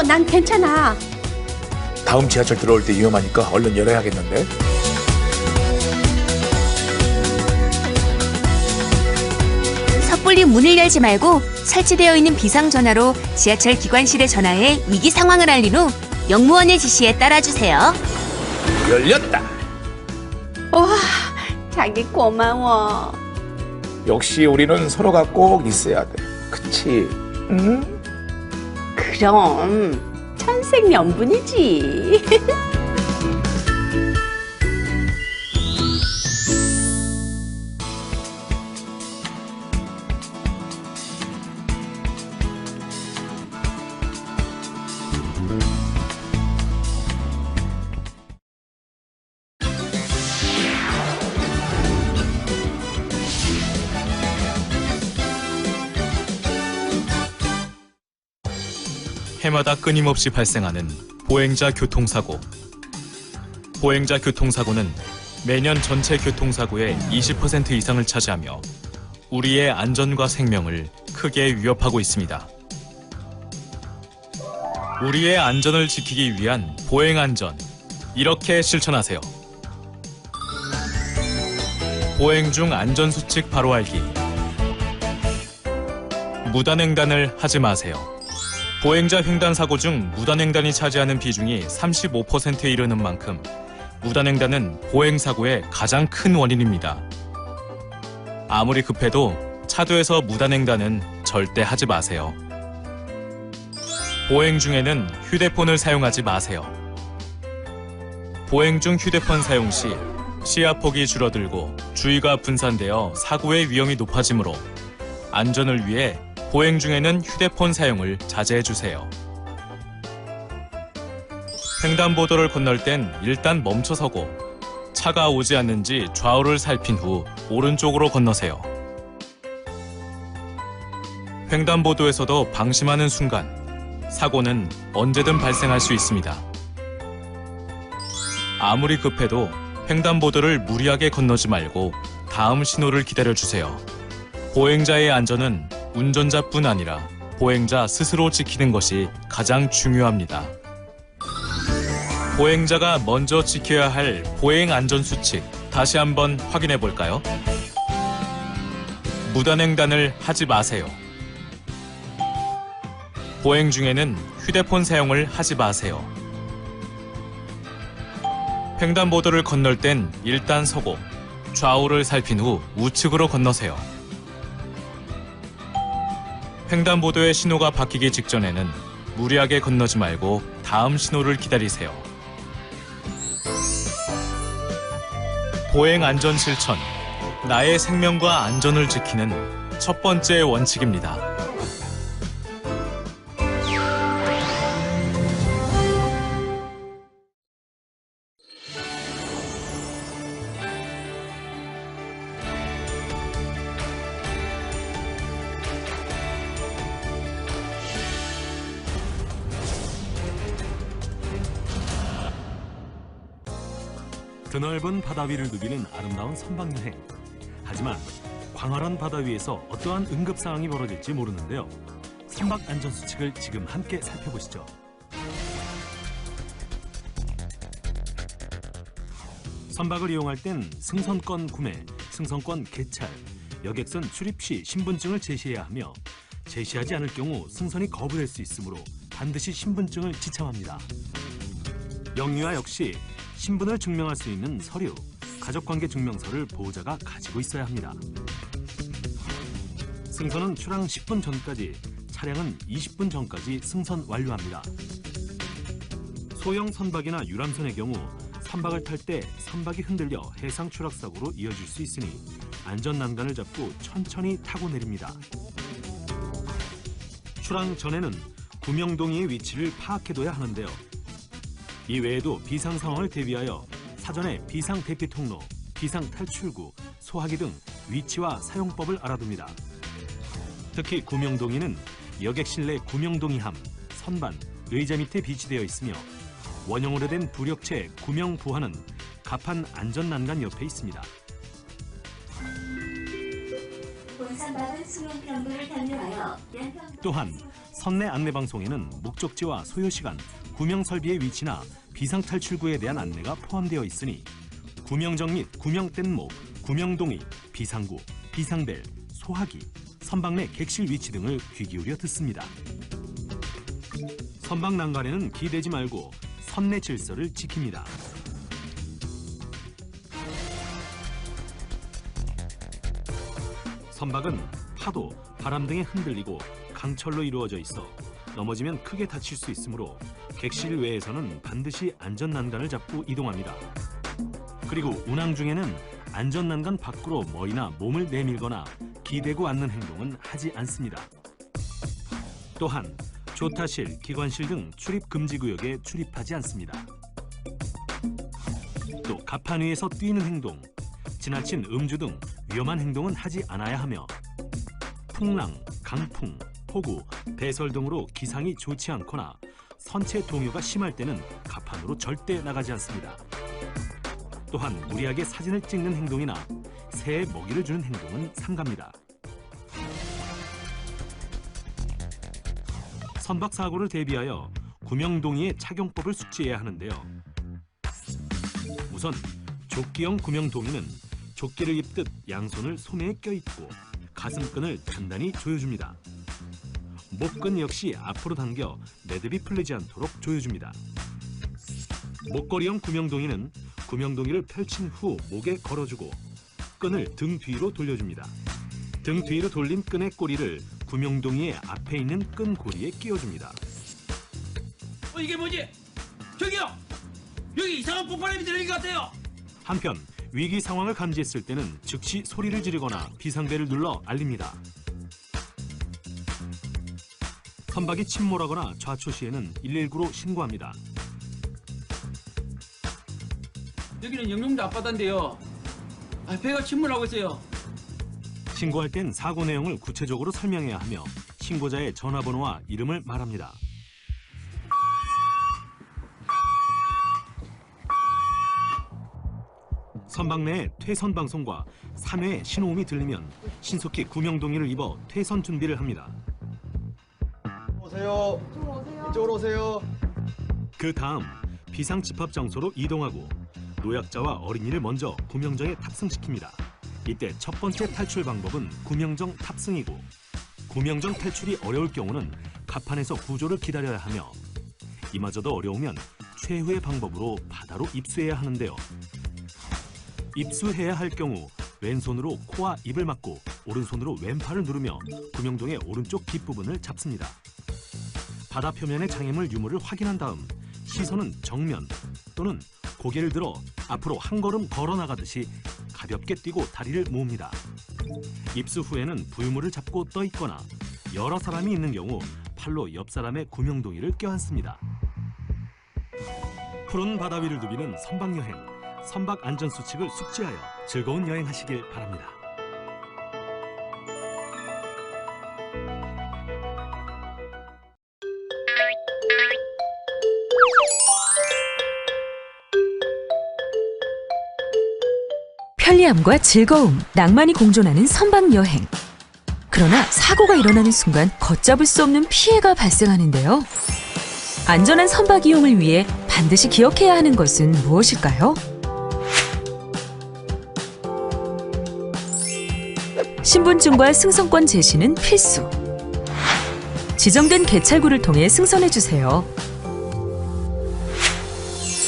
난 괜찮아. 다음 지하철 들어올 때 위험하니까 얼른 열어야겠는데. 섣불리 문을 열지 말고 설치되어 있는 비상전화로 지하철 기관실에 전화해 위기 상황을 알린 후 역무원의 지시에 따라주세요. 열렸다. 와, 자기 고마워. 역시 우리는 서로가 꼭 있어야 돼. 그치? 응? 그럼 천생연분이지. 해마다 끊임없이 발생하는 보행자 교통사고. 보행자 교통사고는 매년 전체 교통사고의 20% 이상을 차지하며 우리의 안전과 생명을 크게 위협하고 있습니다. 우리의 안전을 지키기 위한 보행안전, 이렇게 실천하세요. 보행 중 안전수칙 바로 알기. 무단횡단을 하지 마세요. 보행자 횡단 사고 중 무단횡단이 차지하는 비중이 35%에 이르는 만큼 무단횡단은 보행사고의 가장 큰 원인입니다. 아무리 급해도 차도에서 무단횡단은 절대 하지 마세요. 보행 중에는 휴대폰을 사용하지 마세요. 보행 중 휴대폰 사용 시 시야폭이 줄어들고 주의가 분산되어 사고의 위험이 높아지므로 안전을 위해 보행 중에는 휴대폰 사용을 자제해주세요. 횡단보도를 건널 땐 일단 멈춰서고 차가 오지 않는지 좌우를 살핀 후 오른쪽으로 건너세요. 횡단보도에서도 방심하는 순간 사고는 언제든 발생할 수 있습니다. 아무리 급해도 횡단보도를 무리하게 건너지 말고 다음 신호를 기다려주세요. 보행자의 안전은 운전자뿐 아니라 보행자 스스로 지키는 것이 가장 중요합니다. 보행자가 먼저 지켜야 할 보행 안전 수칙 다시 한번 확인해 볼까요? 무단횡단을 하지 마세요. 보행 중에는 휴대폰 사용을 하지 마세요. 횡단보도를 건널 땐 일단 서고 좌우를 살핀 후 우측으로 건너세요. 횡단보도의 신호가 바뀌기 직전에는 무리하게 건너지 말고 다음 신호를 기다리세요. 보행 안전 실천, 나의 생명과 안전을 지키는 첫 번째 원칙입니다. 드넓은 바다 위를 누비는 아름다운 선박여행. 하지만 광활한 바다 위에서 어떠한 응급 상황이 벌어질지 모르는데요. 선박 안전 수칙을 지금 함께 살펴보시죠. 선박을 이용할 땐 승선권 구매, 승선권 개찰, 여객선 출입 시 신분증을 제시해야 하며 제시하지 않을 경우 승선이 거부될 수 있으므로 반드시 신분증을 지참합니다. 영유아 역시 신분을 증명할 수 있는 서류, 가족관계 증명서를 보호자가 가지고 있어야 합니다. 승선은 출항 10분 전까지, 차량은 20분 전까지 승선 완료합니다. 소형 선박이나 유람선의 경우 선박을 탈 때 선박이 흔들려 해상 추락 사고로 이어질 수 있으니 안전 난간을 잡고 천천히 타고 내립니다. 출항 전에는 구명동이의 위치를 파악해둬야 하는데요. 이 외에도 비상 상황을 대비하여 사전에 비상 대피 통로, 비상 탈출구, 소화기 등 위치와 사용법을 알아둡니다. 특히 구명동이는 여객실 내 구명동이함, 선반, 의자 밑에 비치되어 있으며 원형으로 된 부력체 구명부하는 갑판 안전난간 옆에 있습니다. 또한 선내 안내방송에는 목적지와 소요시간, 구명설비의 위치나 비상탈출구에 대한 안내가 포함되어 있으니 구명정 및 구명뗏목, 구명동이, 비상구, 비상벨, 소화기, 선박 내 객실 위치 등을 귀 기울여 듣습니다. 선박 난간에는 기대지 말고 선내 질서를 지킵니다. 선박은 파도, 바람 등에 흔들리고 강철로 이루어져 있어 넘어지면 크게 다칠 수 있으므로 객실 외에서는 반드시 안전난간을 잡고 이동합니다. 그리고 운항 중에는 안전난간 밖으로 머리나 몸을 내밀거나 기대고 앉는 행동은 하지 않습니다. 또한 조타실, 기관실 등 출입 금지 구역에 출입하지 않습니다. 또 갑판 위에서 뛰는 행동, 지나친 음주 등 위험한 행동은 하지 않아야 하며 풍랑, 강풍, 폭우, 배설 등으로 기상이 좋지 않거나 선체 동요가 심할 때는 갑판으로 절대 나가지 않습니다. 또한 무리하게 사진을 찍는 행동이나 새에 먹이를 주는 행동은 삼갑니다. 선박 사고를 대비하여 구명동이의 착용법을 숙지해야 하는데요. 우선 조끼형 구명동이는 조끼를 입듯 양손을 소매에 껴입고 가슴끈을 단단히 조여줍니다. 목끈 역시 앞으로 당겨 매듭이 풀리지 않도록 조여줍니다. 목걸이형 구명동이는 구명동이를 펼친 후 목에 걸어주고 끈을 등 뒤로 돌려줍니다. 등 뒤로 돌린 끈의 꼬리를 구명동이의 앞에 있는 끈 고리에 끼워줍니다. 이게 뭐지? 저기요! 여기 이상한 폭발음이 들리는 것 같아요! 한편 위기 상황을 감지했을 때는 즉시 소리를 지르거나 비상벨을 눌러 알립니다. 선박이 침몰하거나 좌초 시에는 119로 신고합니다. 여기는 영종도 앞바다인데요. 배가 침몰하고 있어요. 신고할 땐 사고 내용을 구체적으로 설명해야 하며 신고자의 전화번호와 이름을 말합니다. 선박 내에 퇴선 방송과 3회 신호음이 들리면 신속히 구명동이를 입어 퇴선 준비를 합니다. 오세요. 이쪽으로 오세요. 그 다음 비상집합 장소로 이동하고 노약자와 어린이를 먼저 구명정에 탑승시킵니다. 이때 첫 번째 탈출 방법은 구명정 탑승이고 구명정 탈출이 어려울 경우는 갑판에서 구조를 기다려야 하며 이마저도 어려우면 최후의 방법으로 바다로 입수해야 하는데요. 입수해야 할 경우 왼손으로 코와 입을 막고 오른손으로 왼팔을 누르며 구명동의 오른쪽 뒷부분을 잡습니다. 바다 표면의 장애물 유무를 확인한 다음 시선은 정면 또는 고개를 들어 앞으로 한 걸음 걸어 나가듯이 가볍게 뛰고 다리를 모읍니다. 입수 후에는 부유물을 잡고 떠 있거나 여러 사람이 있는 경우 팔로 옆 사람의 구명동이를 껴안습니다. 푸른 바다 위를 누비는 선박 여행, 선박 안전 수칙을 숙지하여 즐거운 여행하시길 바랍니다. 편리함과 즐거움, 낭만이 공존하는 선박 여행. 그러나 사고가 일어나는 순간 걷잡을 수 없는 피해가 발생하는데요. 안전한 선박 이용을 위해 반드시 기억해야 하는 것은 무엇일까요? 신분증과 승선권 제시는 필수. 지정된 개찰구를 통해 승선해주세요.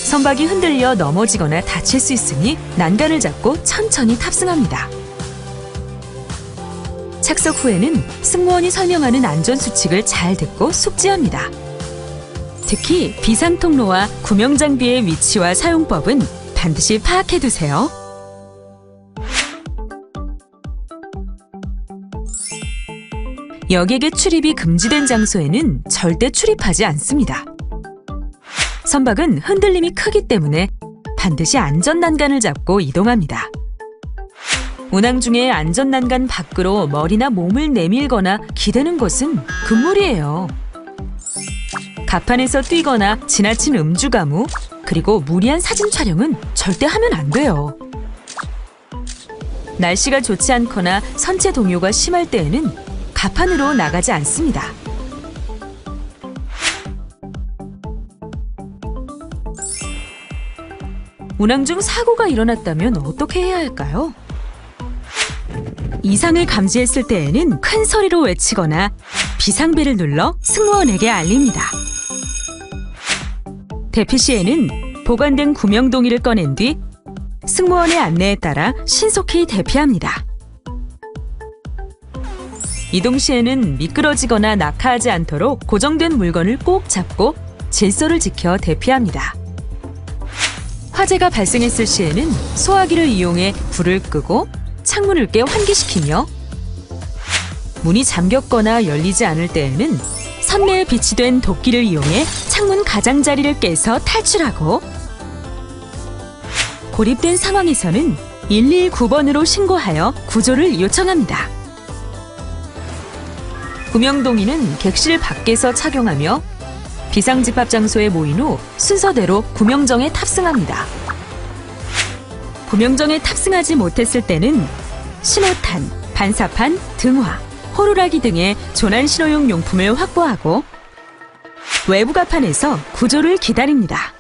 선박이 흔들려 넘어지거나 다칠 수 있으니 난간을 잡고 천천히 탑승합니다. 착석 후에는 승무원이 설명하는 안전수칙을 잘 듣고 숙지합니다. 특히 비상통로와 구명장비의 위치와 사용법은 반드시 파악해두세요. 여객의 출입이 금지된 장소에는 절대 출입하지 않습니다. 선박은 흔들림이 크기 때문에 반드시 안전난간을 잡고 이동합니다. 운항 중에 안전난간 밖으로 머리나 몸을 내밀거나 기대는 것은 금물이에요. 갑판에서 뛰거나 지나친 음주 가무, 그리고 무리한 사진 촬영은 절대 하면 안 돼요. 날씨가 좋지 않거나 선체 동요가 심할 때에는 갑판으로 나가지 않습니다. 운항 중 사고가 일어났다면 어떻게 해야 할까요? 이상을 감지했을 때에는 큰 소리로 외치거나 비상벨을 눌러 승무원에게 알립니다. 대피 시에는 보관된 구명동이를 꺼낸 뒤 승무원의 안내에 따라 신속히 대피합니다. 이동 시에는 미끄러지거나 낙하하지 않도록 고정된 물건을 꼭 잡고 질서를 지켜 대피합니다. 화재가 발생했을 시에는 소화기를 이용해 불을 끄고 창문을 깨 환기시키며 문이 잠겼거나 열리지 않을 때에는 선매에 비치된 도끼를 이용해 창문 가장자리를 깨서 탈출하고 고립된 상황에서는 119번으로 신고하여 구조를 요청합니다. 구명동이는 객실 밖에서 착용하며 비상집합 장소에 모인 후 순서대로 구명정에 탑승합니다. 구명정에 탑승하지 못했을 때는 신호탄, 반사판, 등화, 호루라기 등의 조난 신호용 용품을 확보하고 외부 갑판에서 구조를 기다립니다.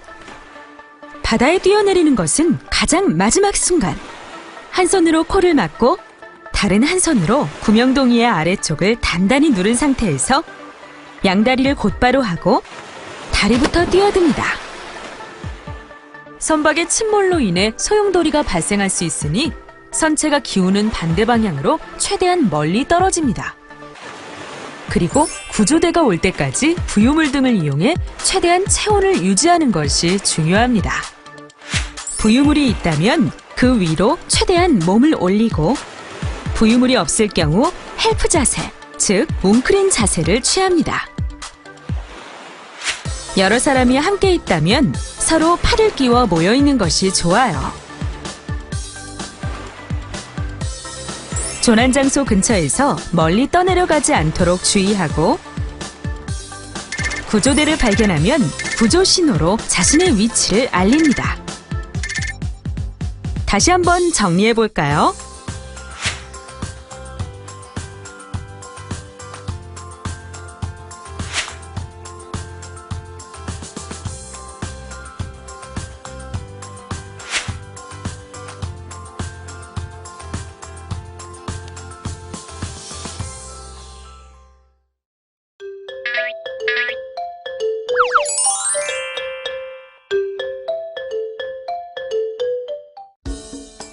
바다에 뛰어내리는 것은 가장 마지막 순간. 한 손으로 코를 막고 다른 한 손으로 구명동이의 아래쪽을 단단히 누른 상태에서 양다리를 곧바로 하고 다리부터 뛰어듭니다. 선박의 침몰로 인해 소용돌이가 발생할 수 있으니 선체가 기우는 반대 방향으로 최대한 멀리 떨어집니다. 그리고 구조대가 올 때까지 부유물 등을 이용해 최대한 체온을 유지하는 것이 중요합니다. 부유물이 있다면 그 위로 최대한 몸을 올리고 부유물이 없을 경우 헬프 자세, 즉 뭉클인 자세를 취합니다. 여러 사람이 함께 있다면 서로 팔을 끼워 모여 있는 것이 좋아요. 조난 장소 근처에서 멀리 떠내려가지 않도록 주의하고 구조대를 발견하면 구조 신호로 자신의 위치를 알립니다. 다시 한번 정리해 볼까요?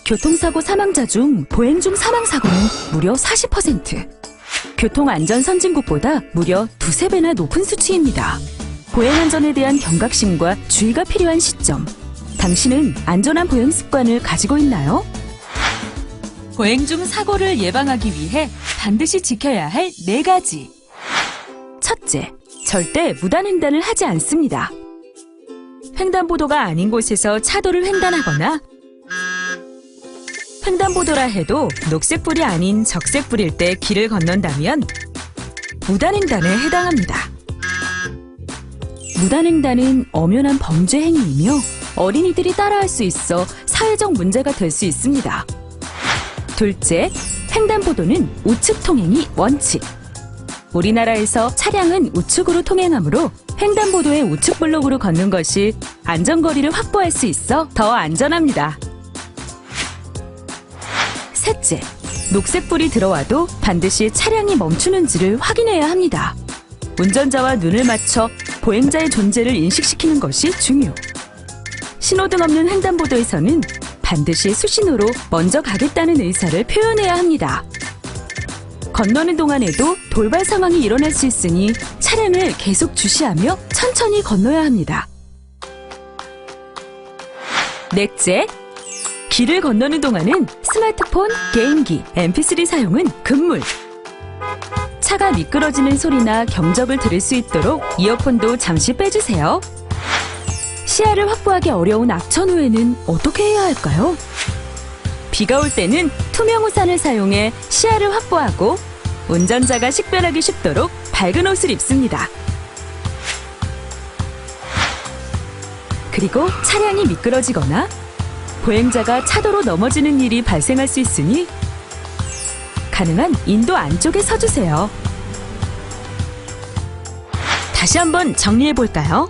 교통사고 사망자 중 보행 중 사망사고는 무려 40%. 교통안전선진국보다 무려 2~3배나 높은 수치입니다. 보행안전에 대한 경각심과 주의가 필요한 시점. 당신은 안전한 보행 습관을 가지고 있나요? 보행 중 사고를 예방하기 위해 반드시 지켜야 할 4가지. 첫째, 절대 무단횡단을 하지 않습니다. 횡단보도가 아닌 곳에서 차도를 횡단하거나 횡단보도라 해도 녹색불이 아닌 적색불일 때 길을 건넌다면 무단횡단에 해당합니다. 무단횡단은 엄연한 범죄 행위이며 어린이들이 따라할 수 있어 사회적 문제가 될 수 있습니다. 둘째, 횡단보도는 우측 통행이 원칙. 우리나라에서 차량은 우측으로 통행하므로 횡단보도의 우측 블록으로 걷는 것이 안전거리를 확보할 수 있어 더 안전합니다. 셋째, 녹색불이 들어와도 반드시 차량이 멈추는지를 확인해야 합니다. 운전자와 눈을 맞춰 보행자의 존재를 인식시키는 것이 중요. 신호등 없는 횡단보도에서는 반드시 수신호로 먼저 가겠다는 의사를 표현해야 합니다. 건너는 동안에도 돌발 상황이 일어날 수 있으니 차량을 계속 주시하며 천천히 건너야 합니다. 넷째, 길을 건너는 동안은 스마트폰, 게임기, mp3 사용은 금물. 차가 미끄러지는 소리나 경적을 들을 수 있도록 이어폰도 잠시 빼주세요. 시야를 확보하기 어려운 악천 후에는 어떻게 해야 할까요? 비가 올 때는 투명 우산을 사용해 시야를 확보하고 운전자가 식별하기 쉽도록 밝은 옷을 입습니다. 그리고 차량이 미끄러지거나 보행자가 차도로 넘어지는 일이 발생할 수 있으니 가능한 인도 안쪽에 서주세요. 다시 한번 정리해 볼까요?